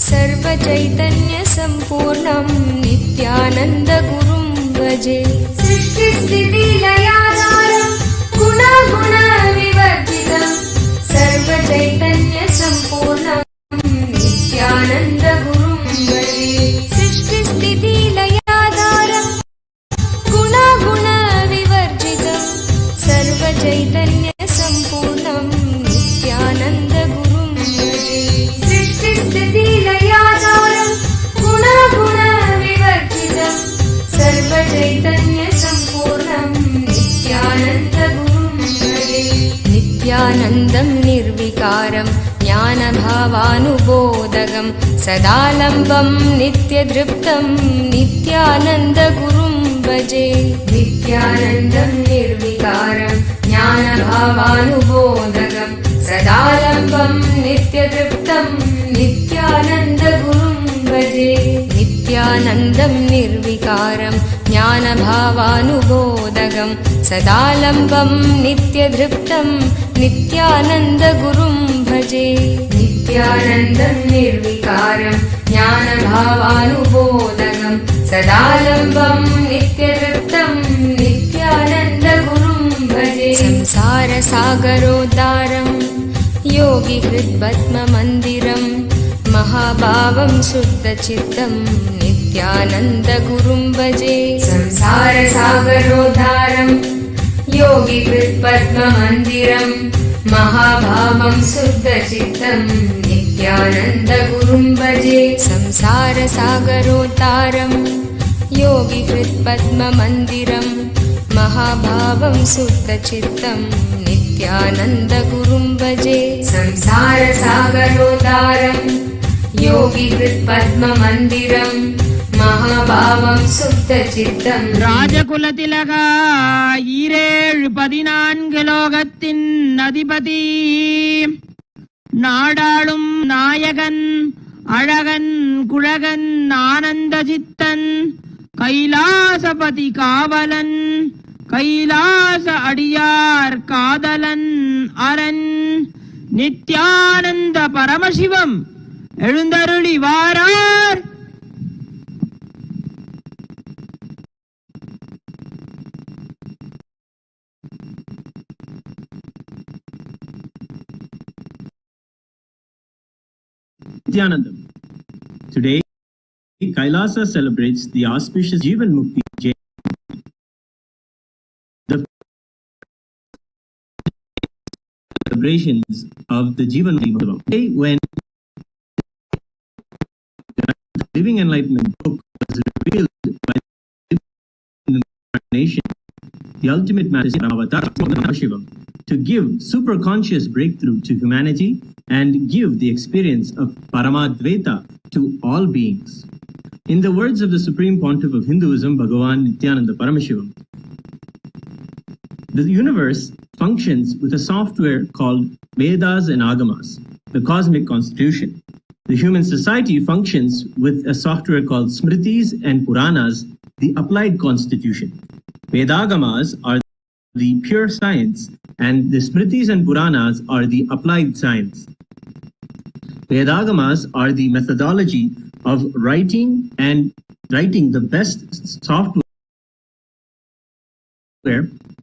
सर्वचैतन्य सम्पूर्णं नित्यानन्द गुरुं भजे सृष्टिस्थिति लयाधारं गुणागुण विवर्जितं सर्वचैतन्य सम्पूर्णं नित्यानन्द गुरुं भजे सृष्टिस्थिति लयाधारं गुणागुण विवर्जितं सर्वचैतन्य सम्पूर्णं नित्यानन्द गुरुं भजे सृष्टिस्थिति लयाधारं गुणागुण विवर्जितं सर्वचैतन्य सम्पूर्णं नित्यानन्द गुरुं भजे नित्यानन्दं निर्विकारं ज्ञानभावानुबोधकं सदालम्बं नित्यदृप्तं नित्यानन्द गुरुं भजे नित्यानन्दं निर्विकारं ज्ञानभावानुबोधकं सदालम्बं नित्यदृप्तं नित्यानन्द गुरुं भजे नित्यानन्दं निर्विकारं ज्ञानभावानुबोधकं सदालम्बं नित्यदृप्तं नित्यानन्द गुरुं भजे नित्यानन्दं निर्विकारं ज्ञानभावानुबोधकं सदालम्बं नित्यदृप्तं नित्यानन्द गुरुं भजे संसारसागरोद्धारं योगिहृद्पद्ममन्दिरं महाभावं शुद्धचित्तं नित्यानन्द गुरुं भजे संसारसागरोद्धारं योगिहृद्पद्ममन्दिरं महाभावं शुद्धचित्तं नित्यानन्द गुरुं भजे संसारसागरोद्धारं योगिहृद्पद्ममन्दिरं महाभावं शुद्धचित्तं नित्यानन्द गुरुं भजे संसारसागरोद्धारं योगिहृद्पद्ममन्दिरं महाभावं शुद्धचित्तं ராஜகுலதிலகா ஈரேழு 14 லோகத்தின் அதிபதி நாடாளும் நாயகன் அழகன் குழகன் ஆனந்தசித்தன் கைலாசபதி காவலன் கைலாச அடியார் காதலன் அரண் நித்யானந்த பரமசிவம் எழுந்தருளி வாரார். Nithyananda. Today, KAILASA celebrates the auspicious Jeevan Mukti, the celebrations of the Jeevan Mukti. Today, when the Living Enlightenment book was revealed by the incarnation, the ultimate master Paramashivam, to give superconscious breakthrough to humanity and give the experience of Paramadvaita to all beings. In the words of the Supreme Pontiff of Hinduism, Bhagavan Nithyananda Paramashivam, the universe functions with a software called Vedas and Agamas, the cosmic constitution. The human society functions with a software called Smritis and Puranas, the applied constitution. Vedagamas are the pure science, and the Smritis and Puranas are the applied science. Vedagamas are the methodology of writing the best software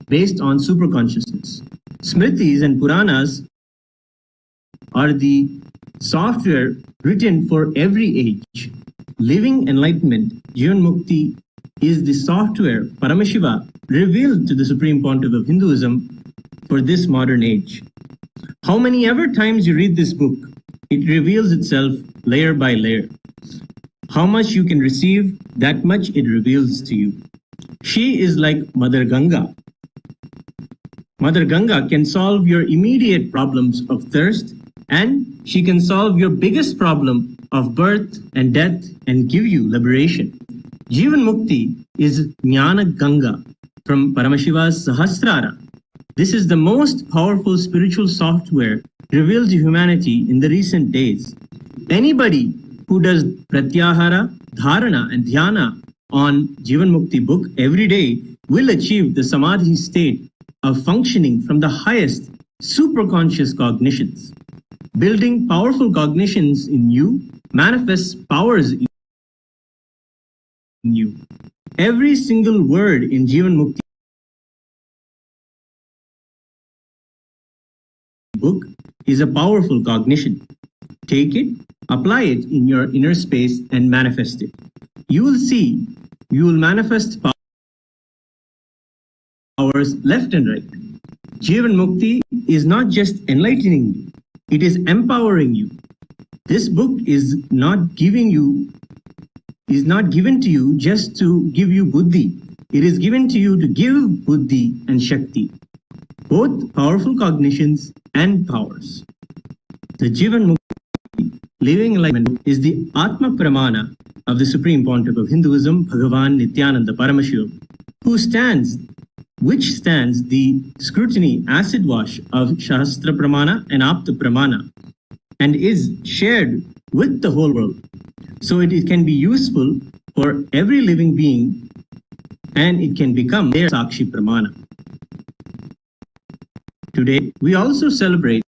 based on superconsciousness. Smritis and Puranas are the software written for every age. Living Enlightenment, Jeevan Mukti, is the software Paramashiva revealed to the Supreme Pontiff of Hinduism for this modern age. How many ever times you read this book, it reveals itself layer by layer. How much you can receive, that much it reveals to you. She is like Mother Ganga. Mother Ganga can solve your immediate problems of thirst, and she can solve your biggest problem of birth and death and give you liberation. Jeevan Mukti is Jnana Ganga from Paramashiva's Sahasrara. This is the most powerful spiritual software revealed to humanity in the recent days. Anybody who does Pratyahara, Dharana and Dhyana on Jeevan Mukti book every day will achieve the Samadhi state of functioning from the highest superconscious cognitions. Building powerful cognitions in you manifests powers in you. Every single word in Jeevan Mukti book is a powerful cognition. Take it, apply it in your inner space and manifest it. You will see, you will manifest powers left and right. Jeevan Mukti is not just enlightening you, it is empowering you. This book is not given to you just to give you Buddhi. It is given to you to give Buddhi and Shakti, both powerful cognitions and powers. The Jeevan Mukti, Living Enlightenment, is the Atma Pramana of the Supreme Pontiff of Hinduism, Bhagavan Nithyananda Paramashivam, which stands the scrutiny acid wash of Shastra Pramana and Apta Pramana, and is shared with the whole world. So it can be useful for every living being, and it can become their Sakshi Pramana. Today, we also celebrate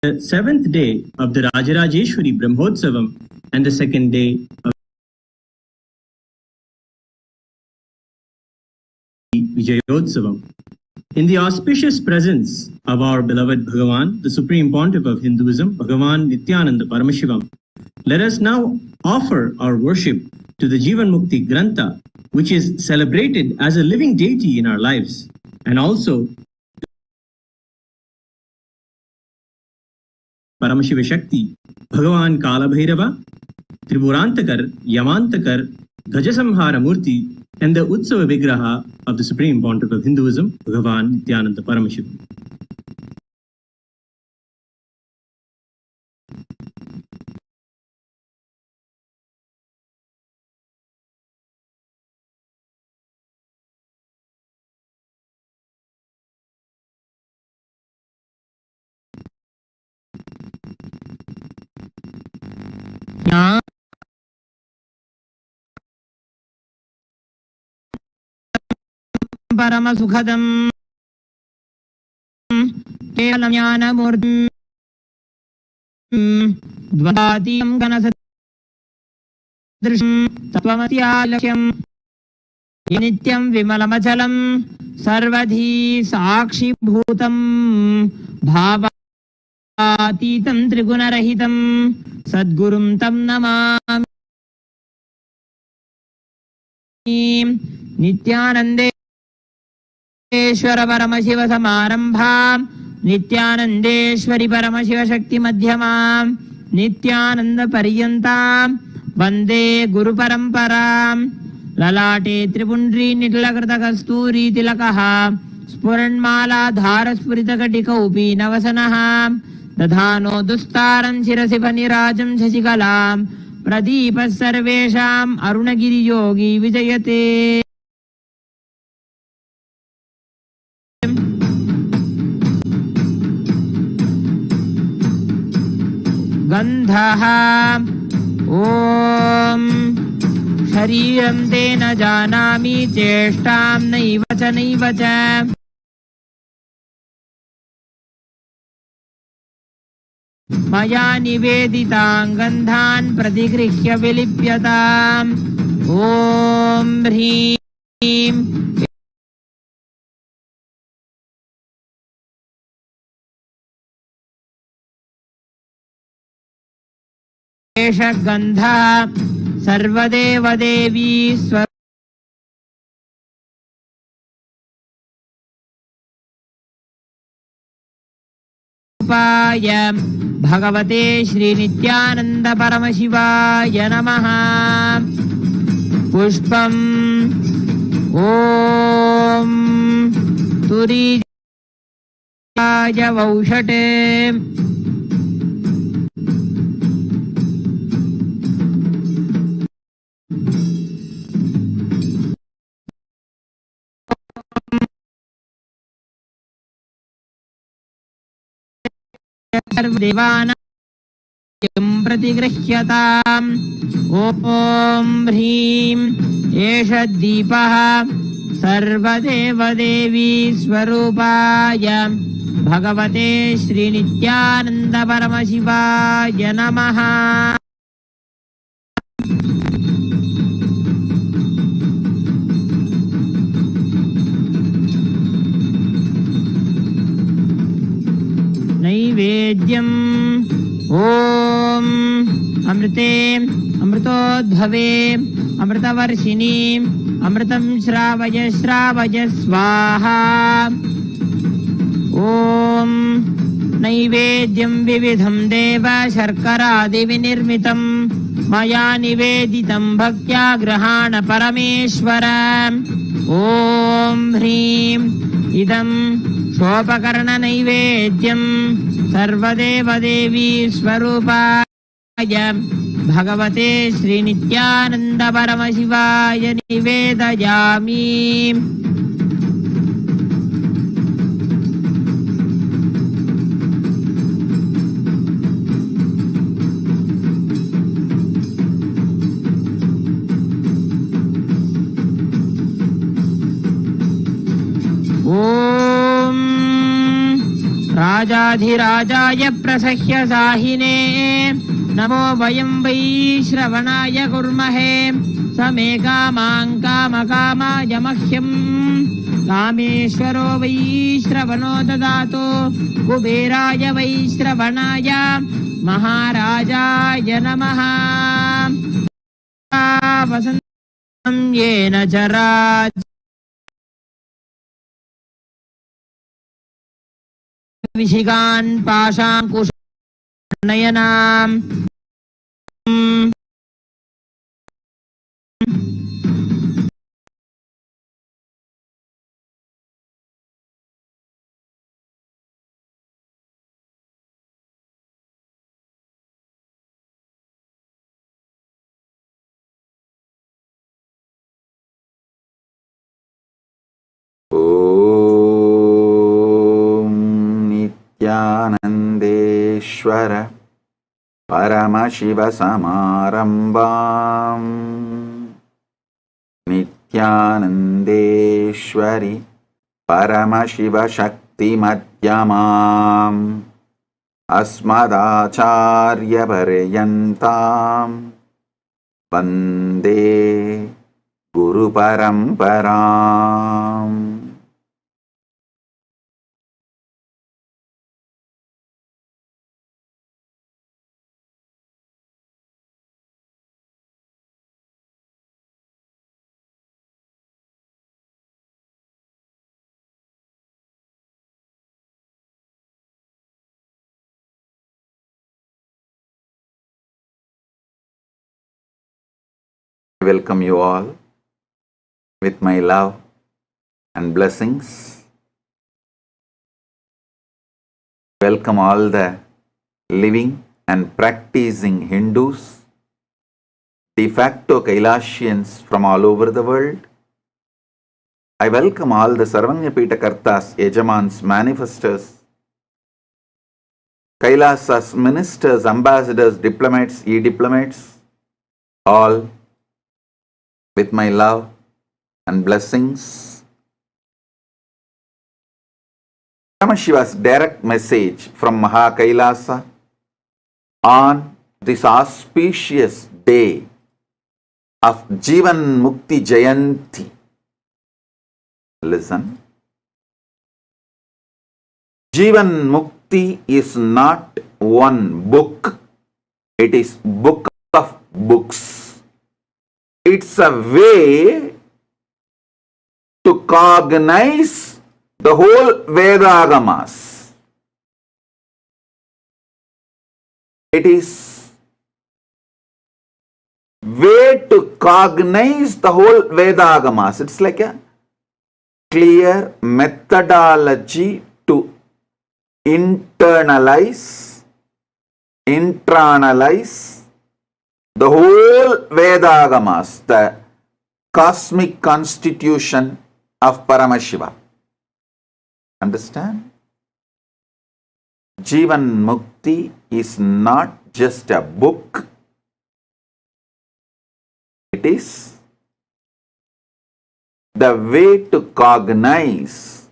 the 7th day of the Rajarajeshwari Brahmotsavam and the 2nd day of Vijayotsavam. In the auspicious presence of our beloved Bhagavan, the Supreme Pontiff of Hinduism, Bhagavan Nithyananda Paramashivam, let us now offer our worship to the Jeevan Mukti Grantha, which is celebrated as a living deity in our lives, and also Paramashiva Shakti, Bhagavan Kala Bhairava, Tripurantakar, Yamantakar, Gajasamhara Murti, and the Utsava Vigraha of the Supreme Pontiff of Hinduism, Bhagavan Nithyananda Paramashivam. परमसुखदं केवलं ज्ञानमूर्तिं द्वन्द्वातीतं घनसदृशं तत्त्वमस्यालक्ष्यं नित्यं विमलमचलं सर्वधी साक्षिभूतं भावातीतं त्रिगुणरहितं सद्गुरुं तं नमामि। नित्यानन्देश्वर परमशिव समारंभां नित्यानन्देश्वरि परमशिव शक्ति मध्यमां नित्यानंद पर्यन्तां वन्दे गुरु परंपरां। ललाटे त्रिपुण्ड्री निटिलकृत कस्तूरी तिलकः स्फुरन्मालाधार स्फुरितकटिकौपी नवसनः दधानो दुस्तारं शिरसि फनिराजं शशिकलां प्रदीपः सर्वेषाम् अरुणगिरियोगी विजयते। गन्धः ॐ शरीरं ते न जानामि चेष्टां नैव च मया निवेदितां गन्धान् प्रतिगृह्य विलिप्यताम्। ॐ ह्रीं एष गन्धः सर्वदेव देवी स्वरूपाय भगवते श्री नित्यानंद परमशिवाय नमः। पुष्पम् ॐ तुरीयाय वौषटे सर्वदेवानां प्रतिगृह्यताम् ॐ ह्रीं एष दीपः सर्वदेवदेवी स्वरूपाय भगवते श्रीनित्यानन्द परमशिवाय नमः। नैवेद्यम् ॐ अमृते अमृतोद्भवे अमृतवर्षिणी अमृतं श्रावय श्रावय स्वाहा। ॐ नैवेद्यं विविधं देव शर्करादिविनिर्मितं मया निवेदितं भक्त्या गृहाण परमेश्वर। ॐ ह्रीं इदं सोपकरणनैवेद्यं सर्वदेवदेवी स्वरूपाय भगवते श्रीनित्यानन्द परमशिवाय निवेदयामि। ॐ राजाधिराजाय प्रसह्य साहिने नमो वयं वै श्रवणाय कुर्महे समे कामां कामकामाय मह्यं कामेश्वरो वै श्रवणो ददातु कुबेराय वै श्रवणाय महाराजाय नमः। वसन्तं येन चराच विशिगान् पाशाङ्कुशनयनाम् नित्यानन्देश्वर परमशिव समारम्भाम् नित्यानन्देश्वरि परमशिव शक्ति मध्यमाम् अस्मदाचार्य पर्यन्ताम् वन्दे गुरु परम्पराम्। I welcome you all with my love and blessings. Welcome all the living and practicing Hindus, de facto Kailasians from all over the world. I welcome all the Sarvanyapita Kartas, Yajamans, manifestors, Kailasa's ministers, ambassadors, diplomats, e-diplomats, all with my love and blessings. Paramashiva's direct message from Maha Kailasa on this auspicious day of Jeevan Mukti Jayanti. Listen. Jeevan Mukti is not one book, it is book of books. It's a way to cognize the whole Vedagamas. It is way to cognize the whole Vedagamas. It's like a clear methodology to internalize the whole Vedagamas, the cosmic constitution of Paramashiva. Understand? Jeevan Mukti Mukti is not just a book, it is the way to cognize,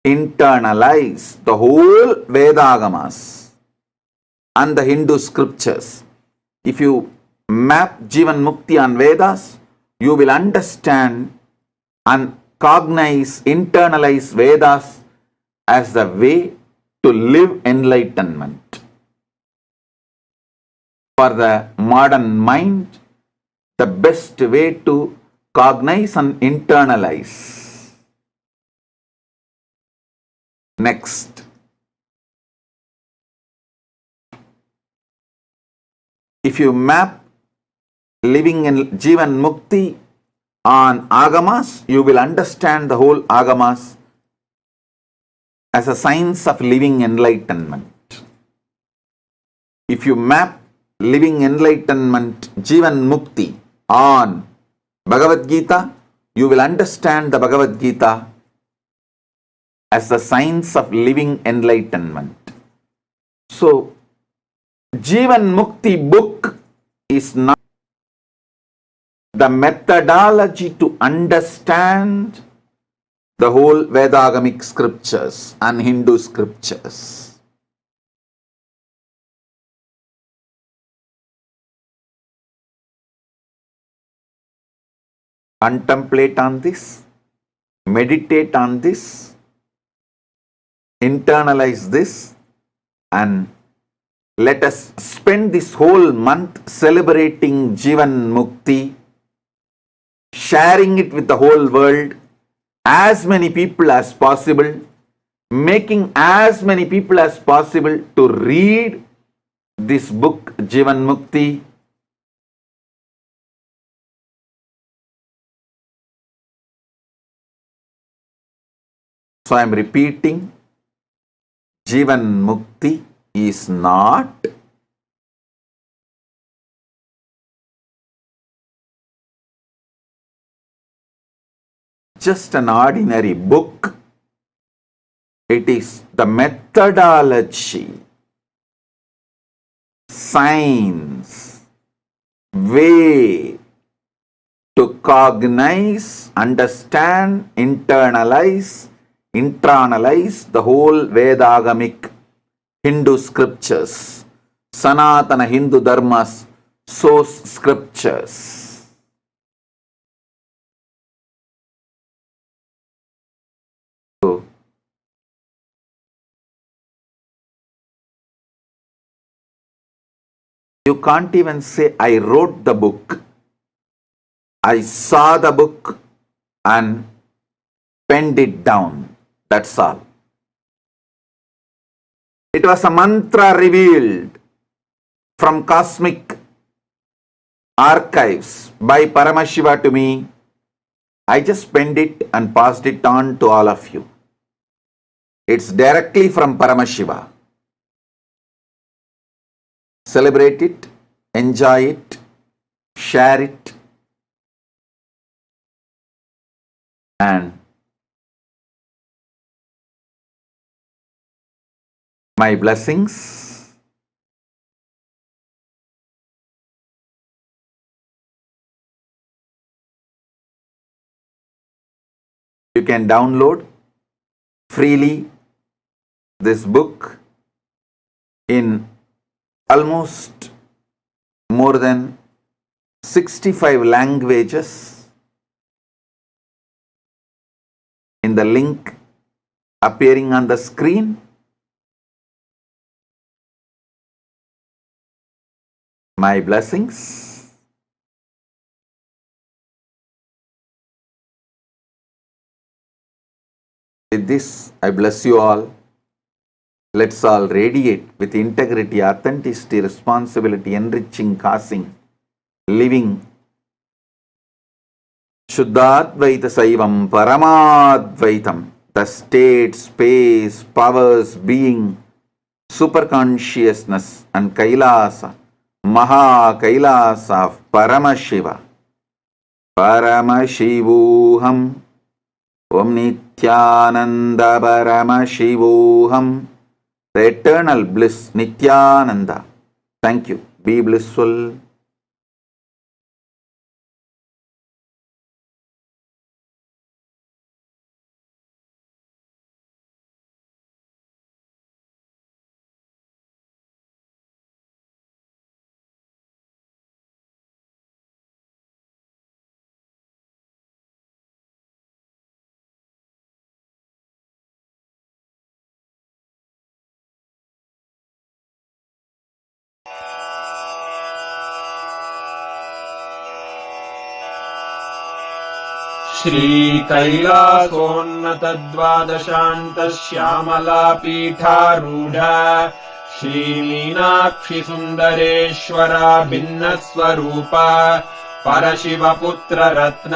internalize the whole Vedagamas and the Hindu scriptures. If you map Jeevan Mukti on Vedas, you will understand and cognize, internalize Vedas as the way to live enlightenment. For the modern mind, the best way to cognize and internalize. Next. If you map living in Jeevan Mukti on Agamas, you will understand the whole Agamas as a science of living enlightenment. If you map living enlightenment, Jeevan Mukti on Bhagavad Gita, you will understand the Bhagavad Gita as the science of living enlightenment. So, Jeevan Mukti book is not the methodology to understand the whole Vedagamic scriptures and Hindu scriptures. Contemplate on this, meditate on this, internalize this, and let us spend this whole month celebrating Jeevan Mukti, sharing it with the whole world, as many people as possible, making as many people as possible to read this book, Jeevan Mukti. So I am repeating, Jeevan Mukti is not just an ordinary book. It is the methodology, science, way to cognize, understand, internalize the whole Vedagamic Hindu scriptures, Sanatana Hindu Dharma's source scriptures. So, you can't even say, I wrote the book, I saw the book and penned it down. That's all. It was a mantra revealed from cosmic archives by Paramashiva to me. I just penned it and passed it on to all of you. It's directly from Paramashiva. Celebrate it, enjoy it, share it, and my blessings. You can download freely this book in almost more than 65 languages in the link appearing on the screen. My blessings. With this, I bless you all. Let's all radiate with integrity, authenticity, responsibility, enriching, causing, living. Shuddhadvaita Saivam Paramadvaitam, the state, space, powers, being, superconsciousness and Kailasa, Maha Kailasa of Paramashiva. Paramashivuham, Om Nithyananda Paramashivuham, the eternal bliss, Nithyananda. Thank you. Be blissful. श्रीकैलासोन्नतद्वादशान्तश्यामलापीठारूढ श्रीमीनाक्षिसुन्दरेश्वरा भिन्नस्वरूपा परशिवपुत्ररत्न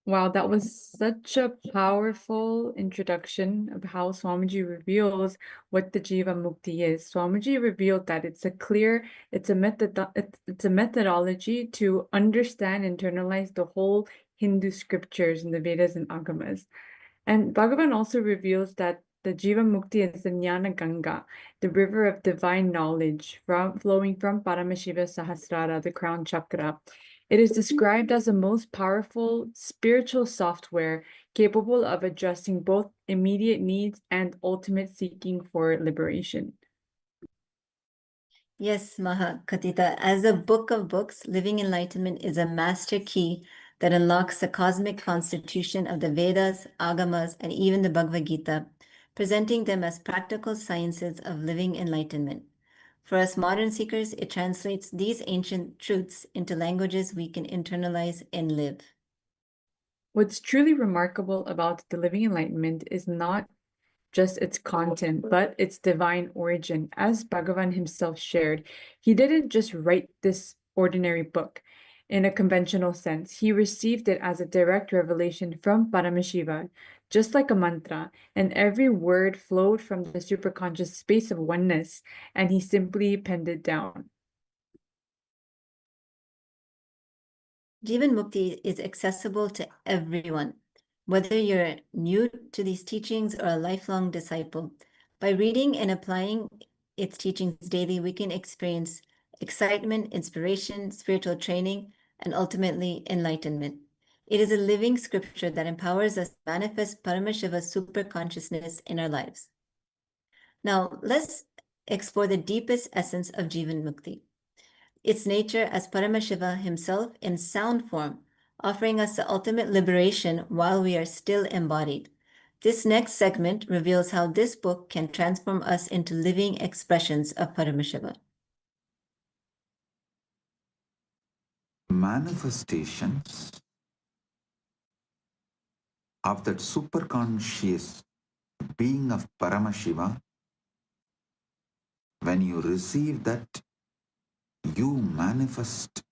Wow, that was such a powerful introduction of how Swamiji reveals what the Jeevan Mukti is. Swamiji revealed that it's a methodology to understand, internalize the whole Hindu scriptures in the Vedas and Agamas. And Bhagavan also reveals that the Jeevan Mukti is the Jnana Ganga, the river of divine knowledge flowing from Paramashiva Sahasrara, the crown chakra. It is described as the most powerful spiritual software capable of addressing both immediate needs and ultimate seeking for liberation. Yes, Maha Katita, as a book of books, Living Enlightenment is a master key that unlocks the cosmic constitution of the Vedas, Agamas, and even the Bhagavad Gita, presenting them as practical sciences of living enlightenment. For us modern seekers, it translates these ancient truths into languages we can internalize and live. What's truly remarkable about the Living Enlightenment is not just its content, but its divine origin. As Bhagavan himself shared, he didn't just write this ordinary book in a conventional sense. He received it as a direct revelation from Paramashiva, just like a mantra, and every word flowed from the superconscious space of oneness, and he simply penned it down. Jeevan Mukti is accessible to everyone, whether you're new to these teachings or a lifelong disciple. By reading and applying its teachings daily, we can experience excitement, inspiration, spiritual training, and ultimately enlightenment. It is a living scripture that empowers us to manifest Paramashiva's super consciousness in our lives. Now, let's explore the deepest essence of Jeevan Mukti, its nature as Paramashiva himself in sound form, offering us the ultimate liberation while we are still embodied. This next segment reveals how this book can transform us into living expressions of Paramashiva. Manifestations of that superconscious being of Paramashiva, when you receive that, you manifest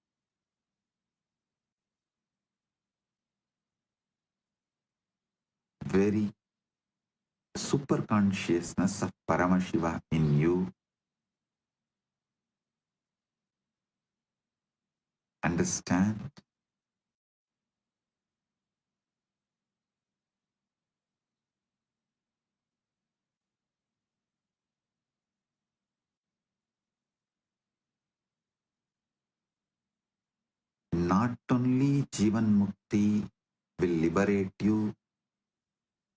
very superconsciousness of Paramashiva in you. Understand? Not only Jeevan Mukti will liberate you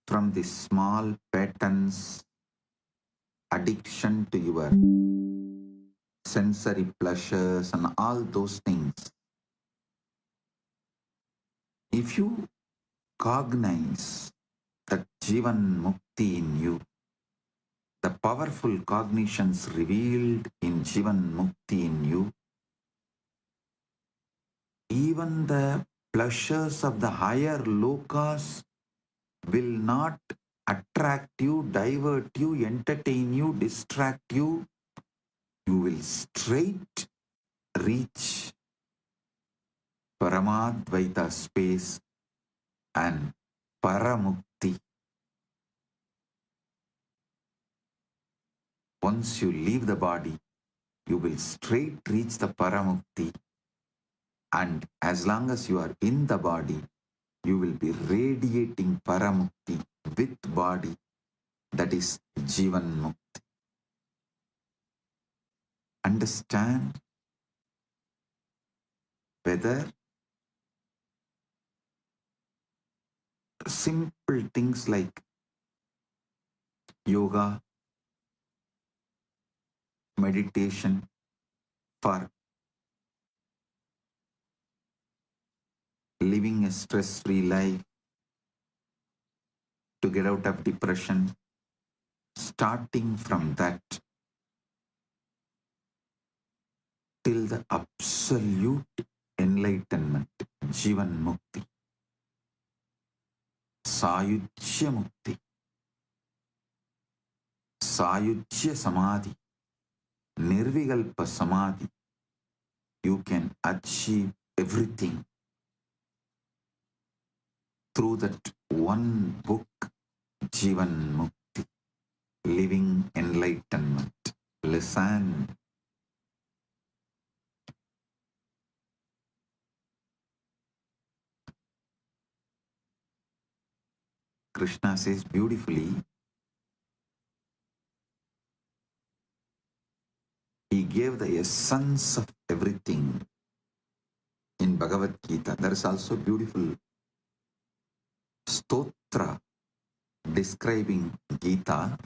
from the small patterns, addiction to your sensory pleasures and all those things. If you cognize that Jeevan Mukti in you, the powerful cognitions revealed in Jeevan Mukti in you, even the pleasures of the higher lokas will not attract you, divert you, entertain you, distract you. You will straight reach Paramadvaita space and Paramukti. Once you leave the body, you will straight reach the Paramukti, and as long as you are in the body, you will be radiating Paramukti with body. That is Jeevan Mukti. Understand whether simple things like yoga, meditation for living a stress-free life, to get out of depression, starting from that till the absolute enlightenment, Jeevan Mukti, Sayujya Mukti, Sayujya Samadhi, Nirvikalpa Samadhi, you can achieve everything through that one book, Jeevan Mukti, Living Enlightenment. Listen. Krishna says beautifully, he gave the essence of everything in Bhagavad Gita. There is also beautiful stotra describing Gita,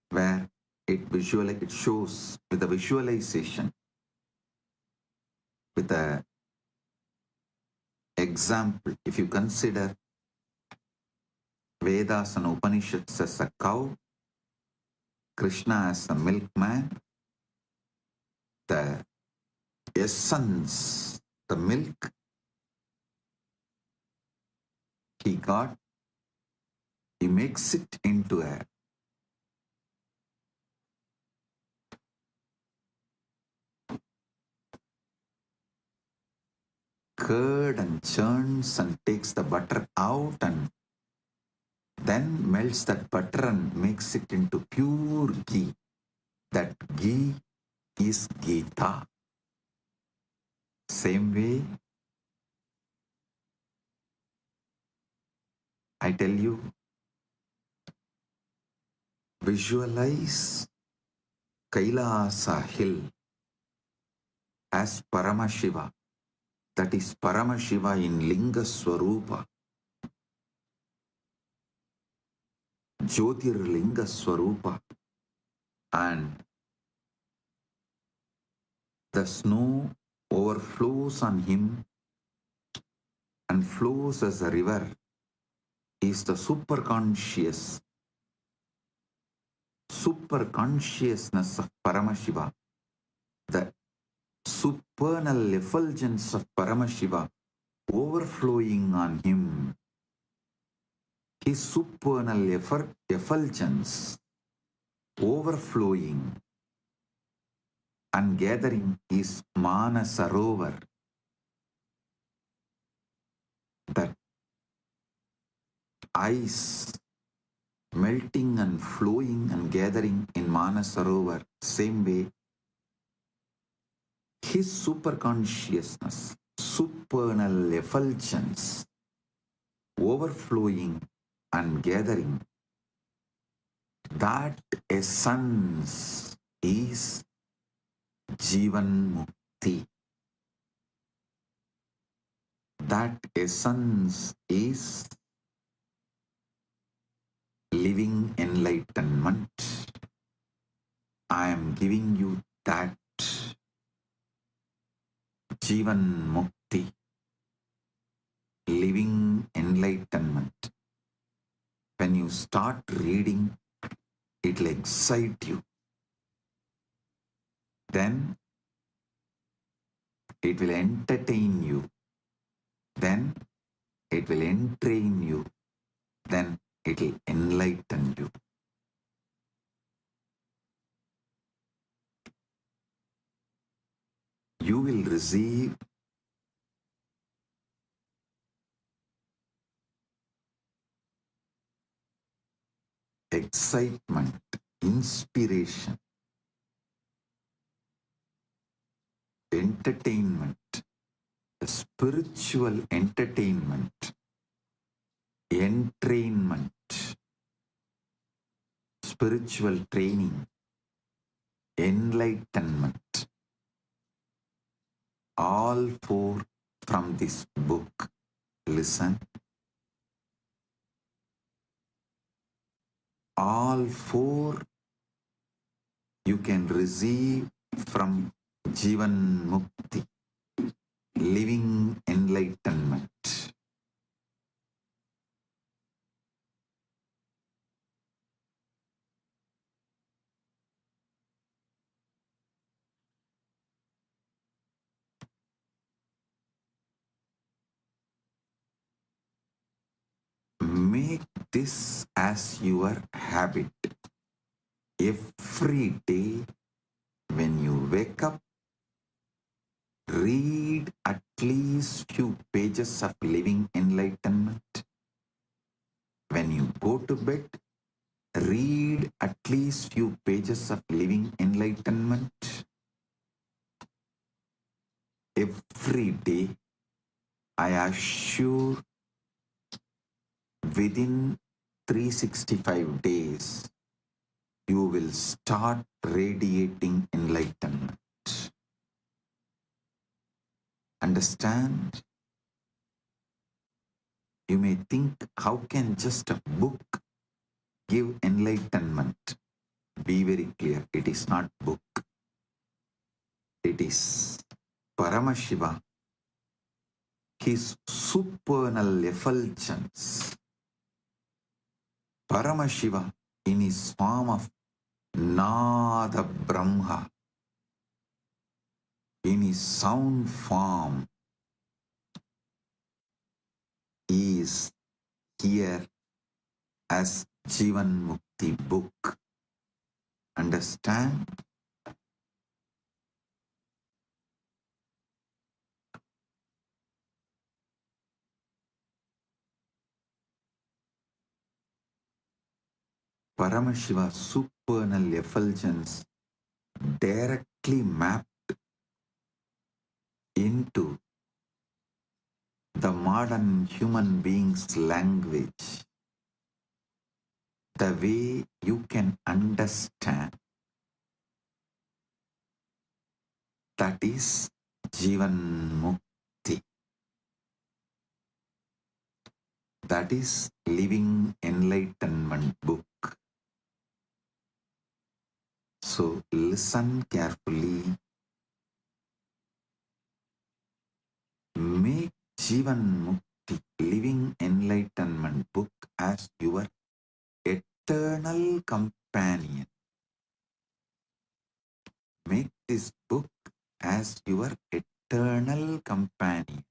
where it shows with a visualization, with a example. If you consider Vedas and Upanishads as a cow, Krishna as a milkman, the essence, the milk he got, he makes it into a curd and churns and takes the butter out and then melts that butter and makes it into pure ghee. That ghee is Gita. Same way, I tell you, visualize KAILASA hill as Paramashiva. That is Paramashiva in Linga Swarupa, Jyotirlinga Swarupa, and the snow overflows on him and flows as a river. He is the superconsciousness of Paramashiva, the supernal effulgence of Paramashiva overflowing on him. His supernal effulgence overflowing and gathering is Manasarovar, that ice melting and flowing and gathering in Manasarovar. Same way, his superconsciousness, supernal effulgence overflowing and gathering, that essence is Jeevan Mukti. That essence is living enlightenment. I am giving you that Jeevan Mukti, living enlightenment. When you start reading, it will excite you. Then it will entertain you. Then it will entrain you. Then it will enlighten you. You will receive excitement, inspiration, entertainment, the spiritual entertainment, entrainment, spiritual training, enlightenment, all four from this book. Listen, all four you can receive from Jeevan Mukti, living enlightenment. Make this as your habit. Every day when you wake up, read at least few pages of living enlightenment. When you go to bed, read at least few pages of living enlightenment. Every day, I assure, within 365 days, you will start radiating enlightenment. Understand? You may think, how can just a book give enlightenment? Be very clear, it is not book. It is Paramashiva, his supernal effulgence. Paramashiva in his form of Nada Brahma, in his sound form, is here as Jeevan Mukti book. Understand? Paramashiva's supernal effulgence directly mapped into the modern human being's language, the way you can understand. That is Jeevan Mukti. That is living enlightenment book. So listen carefully. Make Jeevan Mukti, living enlightenment book, as your eternal companion. Make this book as your eternal companion.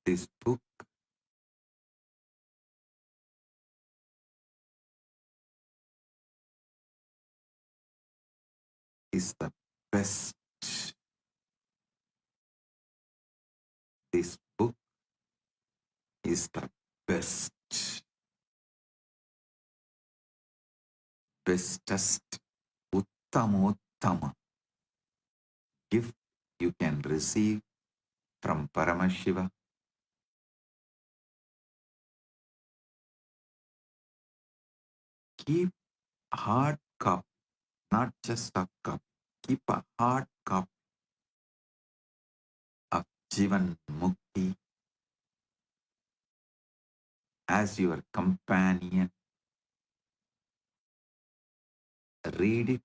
This book is the best. This book is the best, bestest, uttamottama gift you can receive from Paramashiva. Keep a hard copy, not just a copy. Keep a hard copy of Jeevan Mukti as your companion. Read it,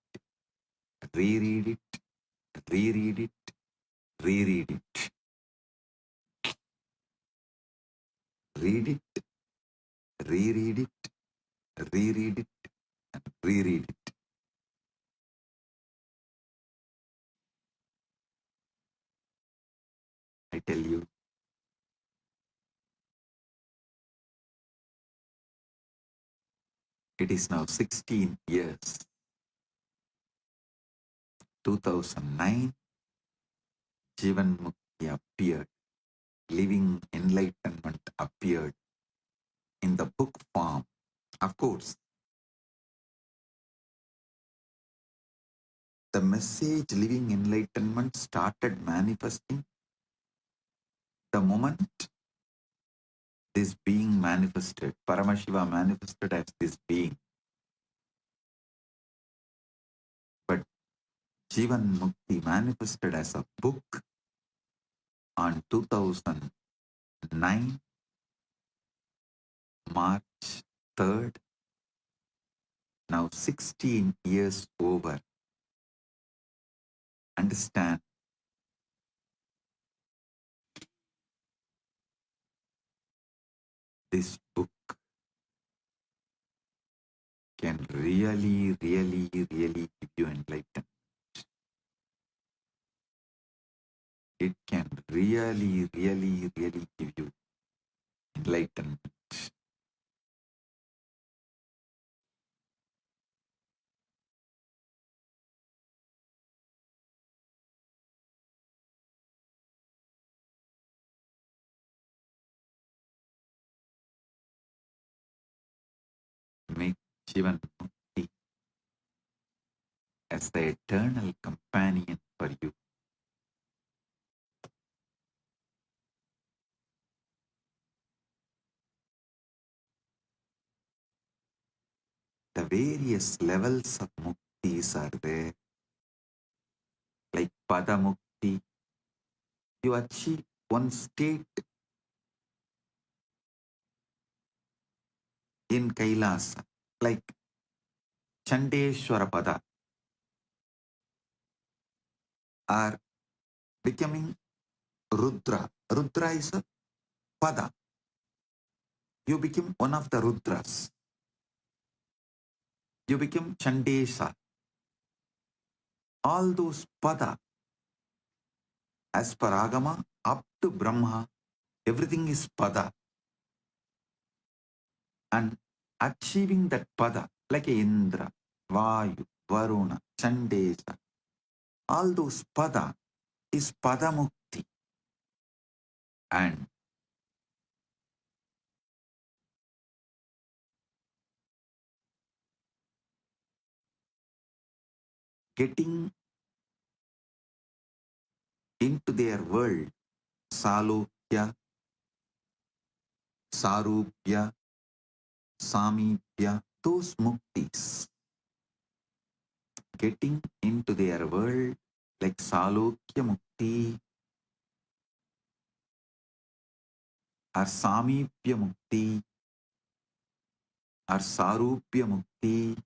reread it, reread it, reread it. Read it, reread it, reread it, and reread it. I tell you, it is now 16 years. 2009, Jeevan Mukti appeared. living enlightenment appeared in the book form. Of course, the message living enlightenment started manifesting the moment this being manifested. Paramashiva manifested as this being. But Jeevan Mukti manifested as a book on 2009, March 3rd. Now 16 years over. Understand, this book can really give you enlightenment. It can really give you enlightenment. Make Jeevan Mukti as the eternal companion for you. The various levels of muktis are there, like Pada Mukti. You achieve one state in KAILASA, like Chandeshwara Pada, or becoming Rudra. Rudra is a Pada. You become one of the Rudras. You become Chandesa. All those Pada, as per Agama, up to Brahma, everything is Pada. And achieving that Pada, like Indra, Vayu, Varuna, Chandesa, all those Pada is Pada Mukti. And getting into their world, Salokya, Sarupya, Samipya, those muktis, getting into their world like Salokya Mukti or Samipya Mukti or Sarupya Mukti,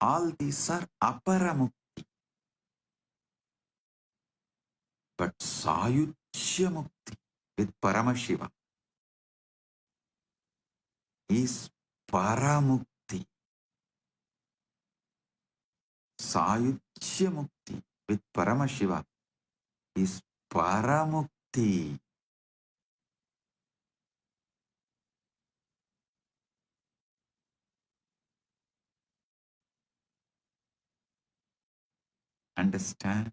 all these are Apara Mukti. But Sayuchya Mukti with Paramashiva is Paramukti. Sayuchya Mukti with Paramashiva is Paramukti. Understand?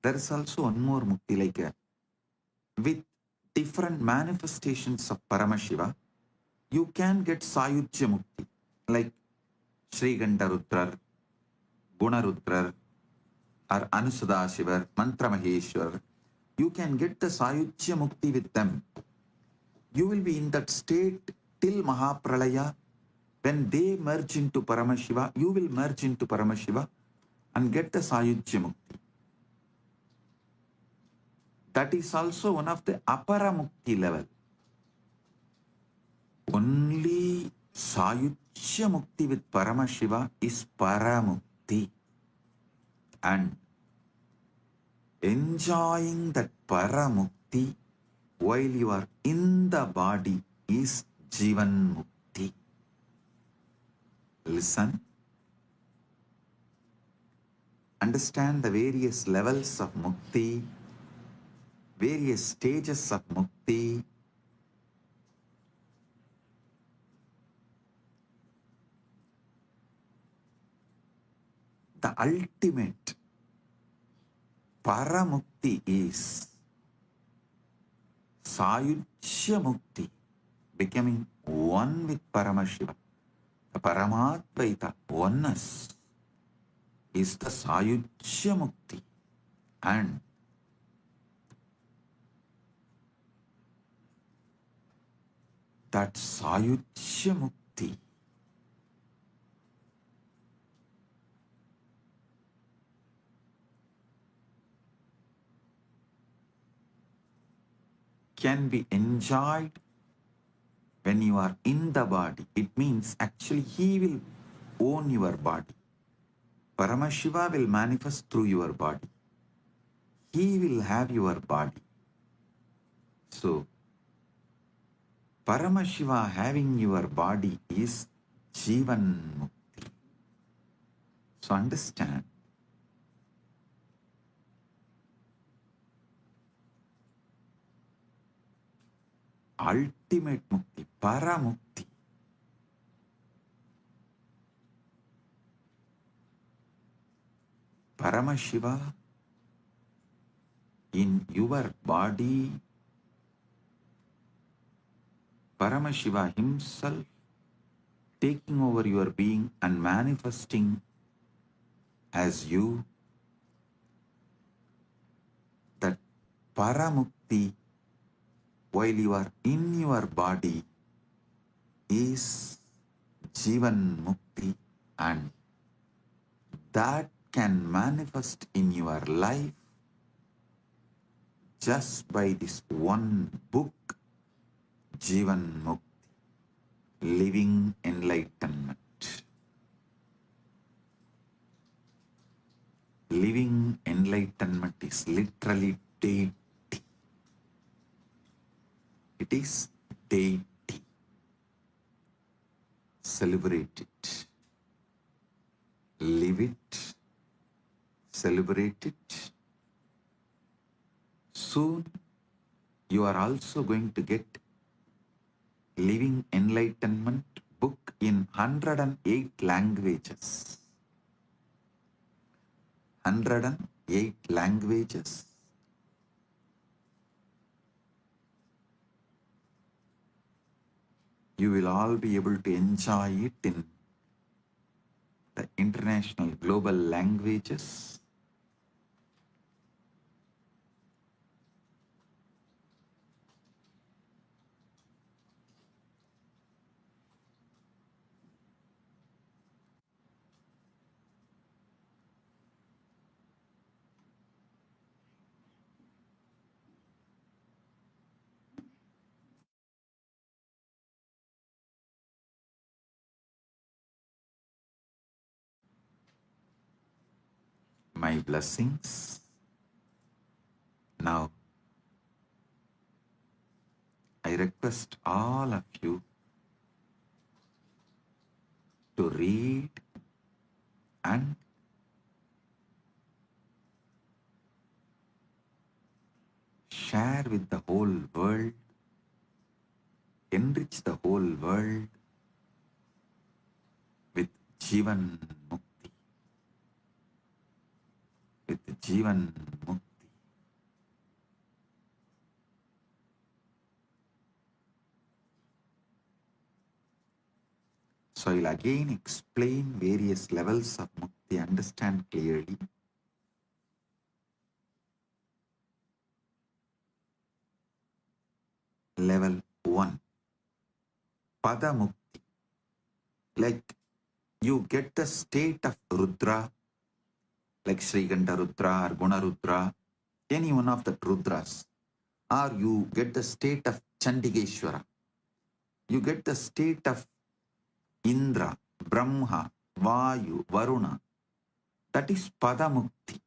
There is also one more mukti, like with different manifestations of Paramashiva, you can get Sayuchya Mukti, like Sri Gandarudrar, Gunarudrar, or Anusadashivar, Mantra Maheshwar. You can get the Sayuchya Mukti with them. You will be in that state till Mahapralaya. When they merge into Paramashiva, you will merge into Paramashiva and get the Sayuchya Mukti. That is also one of the Apara Mukti level. Only Sayuchya Mukti with Paramashiva is Paramukti. And enjoying that Paramukti while you are in the body is Jeevan Mukti. Listen. Understand the various levels of Mukti, various stages of Mukti. The ultimate Paramukti is Sayujya Mukti, becoming one with Paramashiva. The Paramadvaita, oneness, is the Sayujya Mukti. And that Sayujya Mukti can be enjoyed when you are in the body. It means actually he will own your body. Paramashiva will manifest through your body. He will have your body. So, Paramashiva having your body is Jeevan Mukti. So understand, ultimate Mukti, Paramukti. Paramashiva in your body, Paramashiva himself taking over your being and manifesting as you, that Paramukti while you are in your body is Jivan Mukti, and that can manifest in your life just by this one book, Jeevan Mukti, Living Enlightenment. Living Enlightenment is literally deity. It is deity. Celebrate it. Live it. Celebrate it. Soon you are also going to get Living Enlightenment book in 108 languages. 108 languages. You will all be able to enjoy it in the international global languages. My blessings. Now, I request all of you to read and share with the whole world, enrich the whole world with Jeevan Mukti. With Jeevan Mukti. So I'll again explain various levels of Mukti, understand clearly. Level 1, Pada Mukti. Like you get the state of Rudra, like Sriganta Rudra or Guna Rudra, any one of the Rudras. Or you get the state of Chandigeshwara. You get the state of Indra, Brahma, Vayu, Varuna. That is Pada Mukti.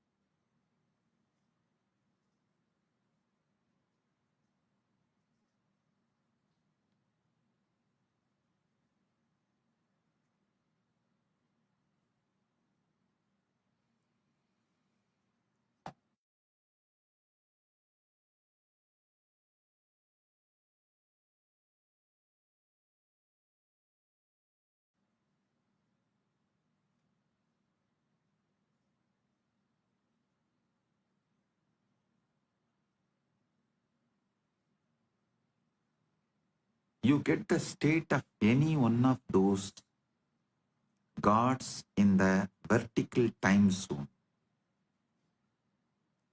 you get the state of any one of those gods in the vertical time zone.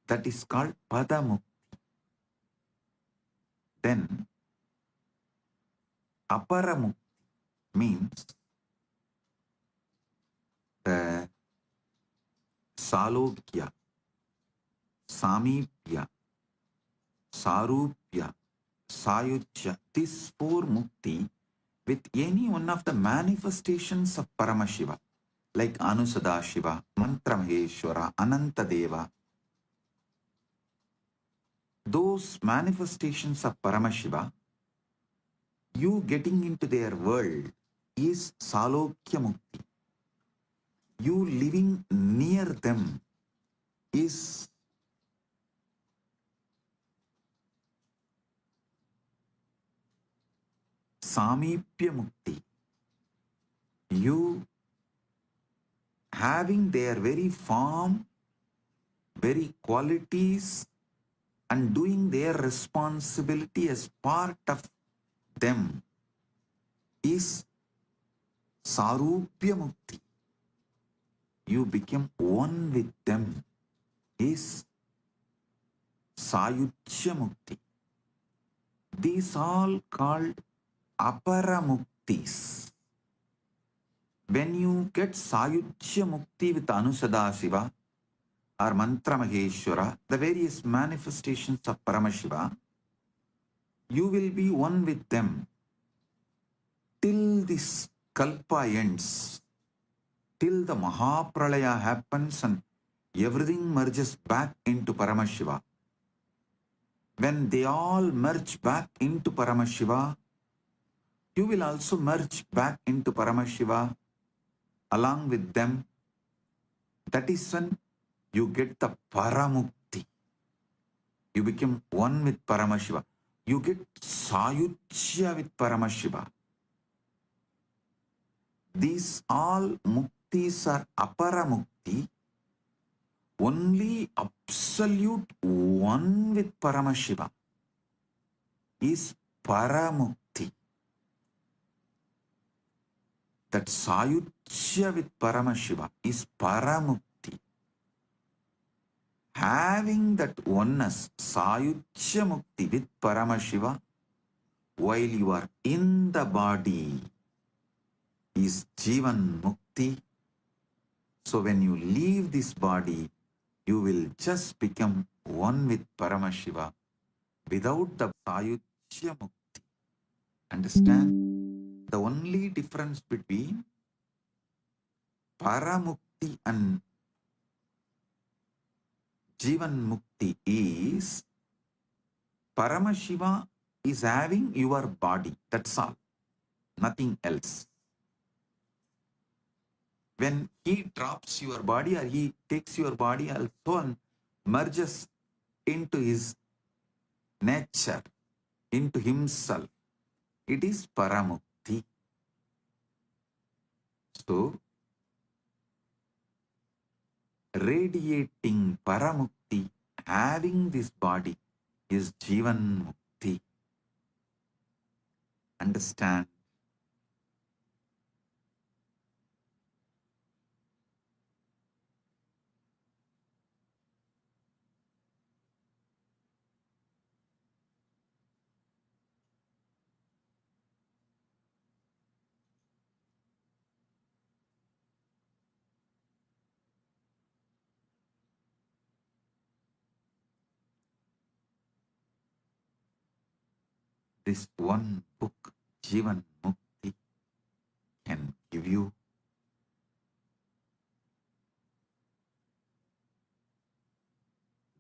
That is called Padamukti. Then Aparamukti means the Salokya, Samipya, Sarupya, Sayuchya. This four mukti with any one of the manifestations of Paramashiva, like Anusadashiva, Mantramaheshwara, Anantadeva. Those manifestations of Paramashiva, you getting into their world is Salokya Mukti. You living near them is Samipya Mukti. You having their very form, very qualities, and doing their responsibility as part of them is Sarupya Mukti. You become one with them is Sayuchya Mukti. These all called Aparamuktis. When you get Sayuchya Mukti with Anusadashiva or Mantramaheshwara, the various manifestations of Paramashiva, you will be one with them till this Kalpa ends, till the Mahapralaya happens and everything merges back into Paramashiva. When they all merge back into Paramashiva, you will also merge back into Paramashiva along with them. That is when you get the Paramukti. You become one with Paramashiva. You get Sayuchya with Paramashiva. These all muktis are Aparamukti. Only absolute one with Paramashiva is Paramukti. That Sayuchya with Paramashiva is Paramukti. Having that oneness, Sayuchya Mukti with Paramashiva, while you are in the body, is Jeevan Mukti. So when you leave this body, you will just become one with Paramashiva without the Sayuchya Mukti. Understand? The only difference between Paramukti and Jivan Mukti is Paramashiva is having your body. That's all. Nothing else. When he drops your body or he takes your body also and merges into his nature, into himself, it is Paramukti. So, radiating Paramukti, having this body is Jivan Mukti. Understand? This one book, Jivan Mukti, can give you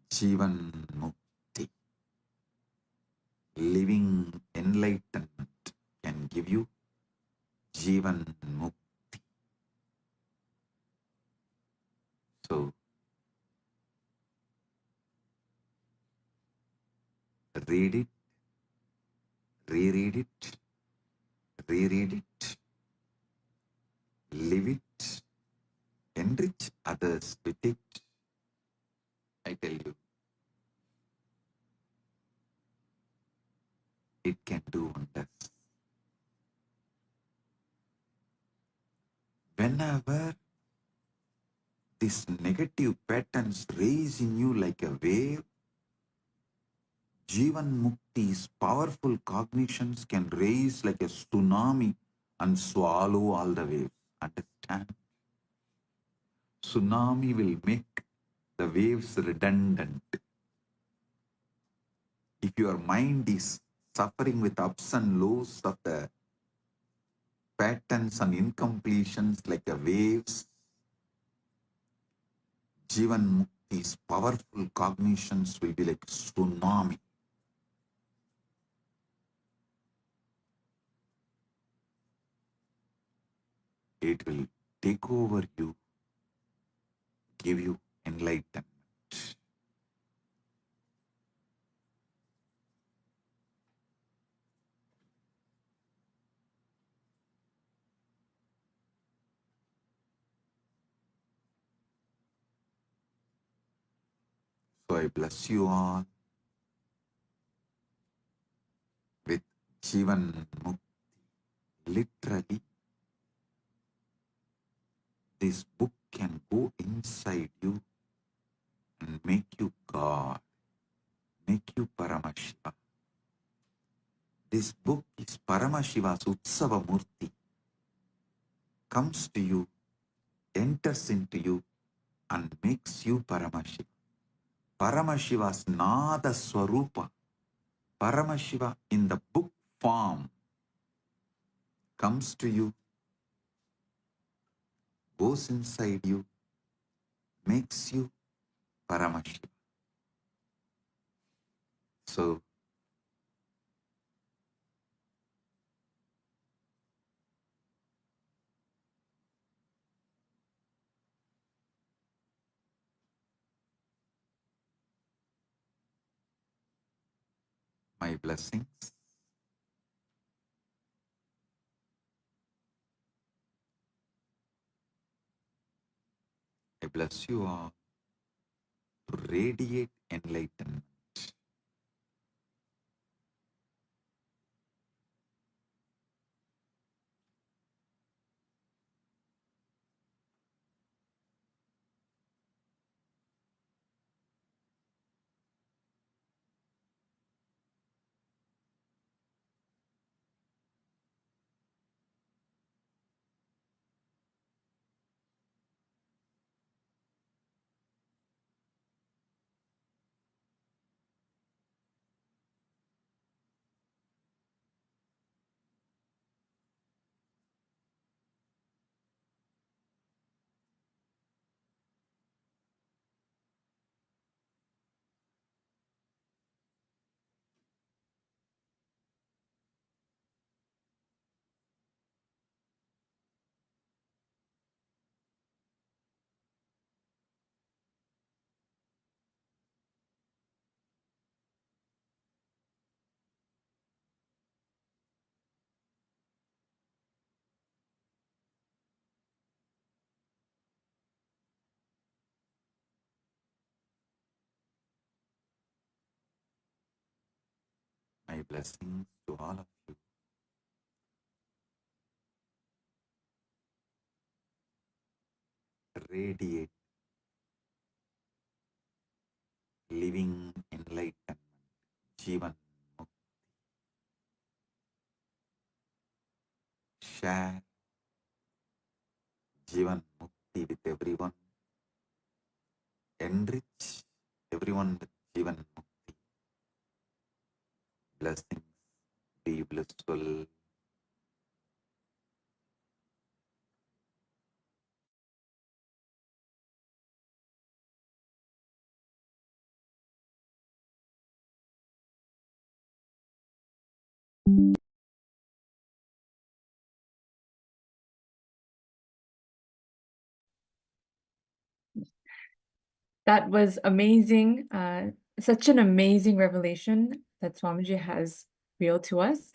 Jivan Mukti. Living enlightenment can give you Jivan Mukti. So, read it, reread it, reread it, live it, enrich others with it. I tell you, it can do wonders. whenever these negative patterns raise in you like a wave, Jeevan Mukti's powerful cognitions can raise like a tsunami and swallow all the waves. Understand? Tsunami will make the waves redundant. If your mind is suffering with ups and lows of the patterns and incompletions like the waves, Jeevan Mukti's powerful cognitions will be like tsunami. It will take over you, give you enlightenment. So I bless you all with Jeevan Mukti. Literally, this book can go inside you and make you God, make you Paramashiva. This book is Paramashiva's Utsava Murti. Comes to you, enters into you, and makes you Paramashiva. Paramashiva's Nada Swarupa. Paramashiva in the book form comes to you, goes inside you, makes you Paramashiva. So, my blessings. I bless you all to radiate enlightenment. My blessings to all of you. Radiate, living enlightenment, Jeevan Mukti. Share Jeevan Mukti with everyone. Enrich everyone with Jeevan Mukti. Blessings, be blissful. That was amazing. Such an amazing revelation that Swamiji has revealed to us,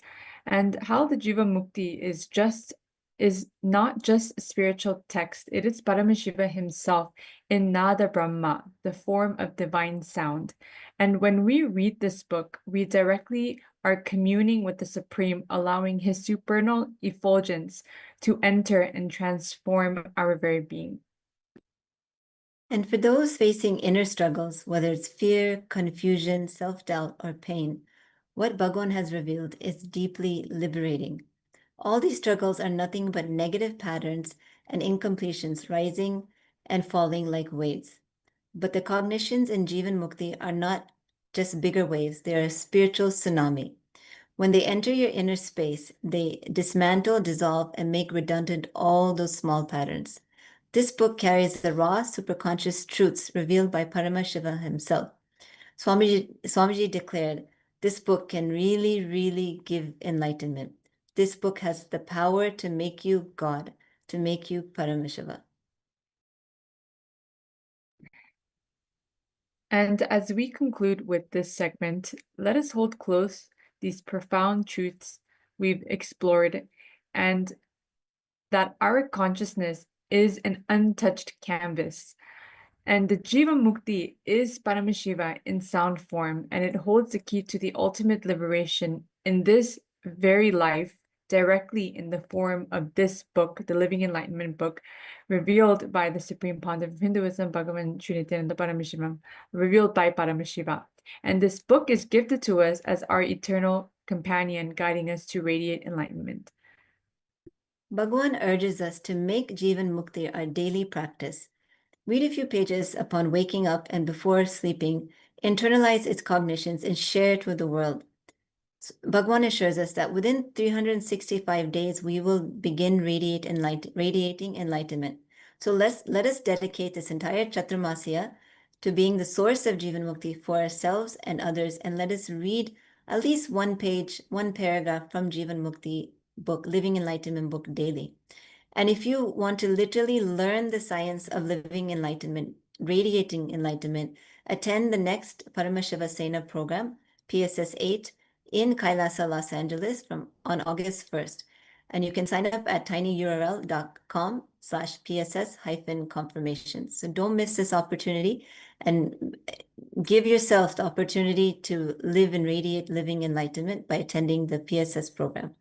and how the Jiva Mukti is not just spiritual text. It is Paramashiva himself in Nada Brahma, the form of divine sound. And when we read this book, we directly are communing with the Supreme, allowing his supernal effulgence to enter and transform our very being. And for those facing inner struggles, whether it's fear, confusion, self-doubt, or pain, what Bhagavan has revealed is deeply liberating. All these struggles are nothing but negative patterns and incompletions rising and falling like waves. But the cognitions in Jeevan Mukti are not just bigger waves, they are a spiritual tsunami. When they enter your inner space, they dismantle, dissolve, and make redundant all those small patterns. This book carries the raw, superconscious truths revealed by Paramashiva himself. Swamiji declared, this book can really, really give enlightenment. This book has the power to make you God, to make you Paramashiva. And as we conclude with this segment, let us hold close these profound truths we've explored, and that our consciousness is an untouched canvas. And the Jeevan Mukti is Paramashiva in sound form, and it holds the key to the ultimate liberation in this very life, directly in the form of this book, the Living Enlightenment book, revealed by the Supreme Pontiff of Hinduism, Bhagavan Sri Nithyananda Paramashivam, revealed by Paramashiva. And this book is gifted to us as our eternal companion, guiding us to radiate enlightenment. Bhagavan urges us to make Jeevan Mukti our daily practice. Read a few pages upon waking up and before sleeping, internalize its cognitions, and share it with the world. Bhagavan assures us that within 365 days, we will begin radiating enlightenment. So let us dedicate this entire Chaturmasya to being the source of Jeevan Mukti for ourselves and others, and let us read at least one page, one paragraph from Jeevan Mukti book, Living Enlightenment book daily. And if you want to literally learn the science of living enlightenment, radiating enlightenment, attend the next Paramashiva Sena program, PSS 8, in KAILASA, Los Angeles on August 1st. And you can sign up at tinyurl.com/PSS-confirmation. So don't miss this opportunity and give yourself the opportunity to live and radiate living enlightenment by attending the PSS program.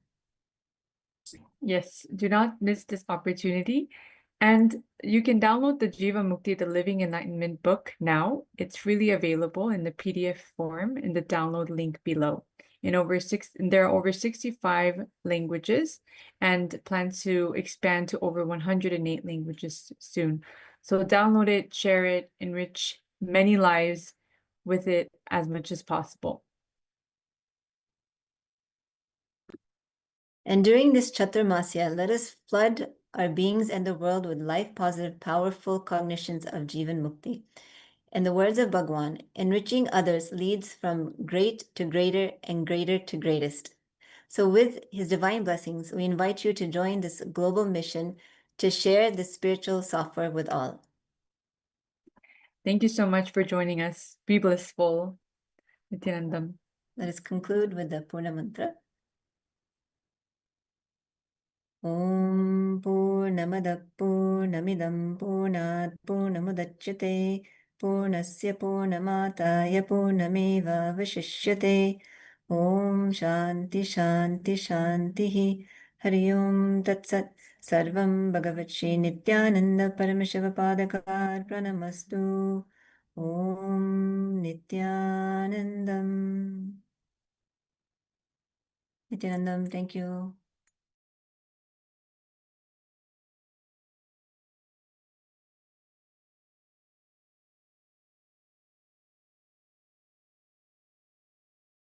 Yes, do not miss this opportunity. And you can download the Jeevan Mukti, the Living Enlightenment book now. It's freely available in the PDF form in the download link below. There are over 65 languages, and plans to expand to over 108 languages soon. So download it, share it, enrich many lives with it as much as possible. And during this Chaturmasya, let us flood our beings and the world with life-positive, powerful cognitions of Jeevan Mukti. In the words of Bhagavan, enriching others leads from great to greater and greater to greatest. So with his divine blessings, we invite you to join this global mission to share the spiritual software with all. Thank you so much for joining us. Be blissful. Nithyanandam. Let us conclude with the Purna Mantra. Om Purnamada Purnamidam Purnat Purnamudachyate Purnasya Purnamataya Purnameva Vashishyate. Om Shanti Shanti Shanti Hari Om Tat Sat Sarvam Bhagavat Shri Nithyananda Paramashiva Padakar Pranamastu. Om Nithyanandam. Nithyanandam, thank you.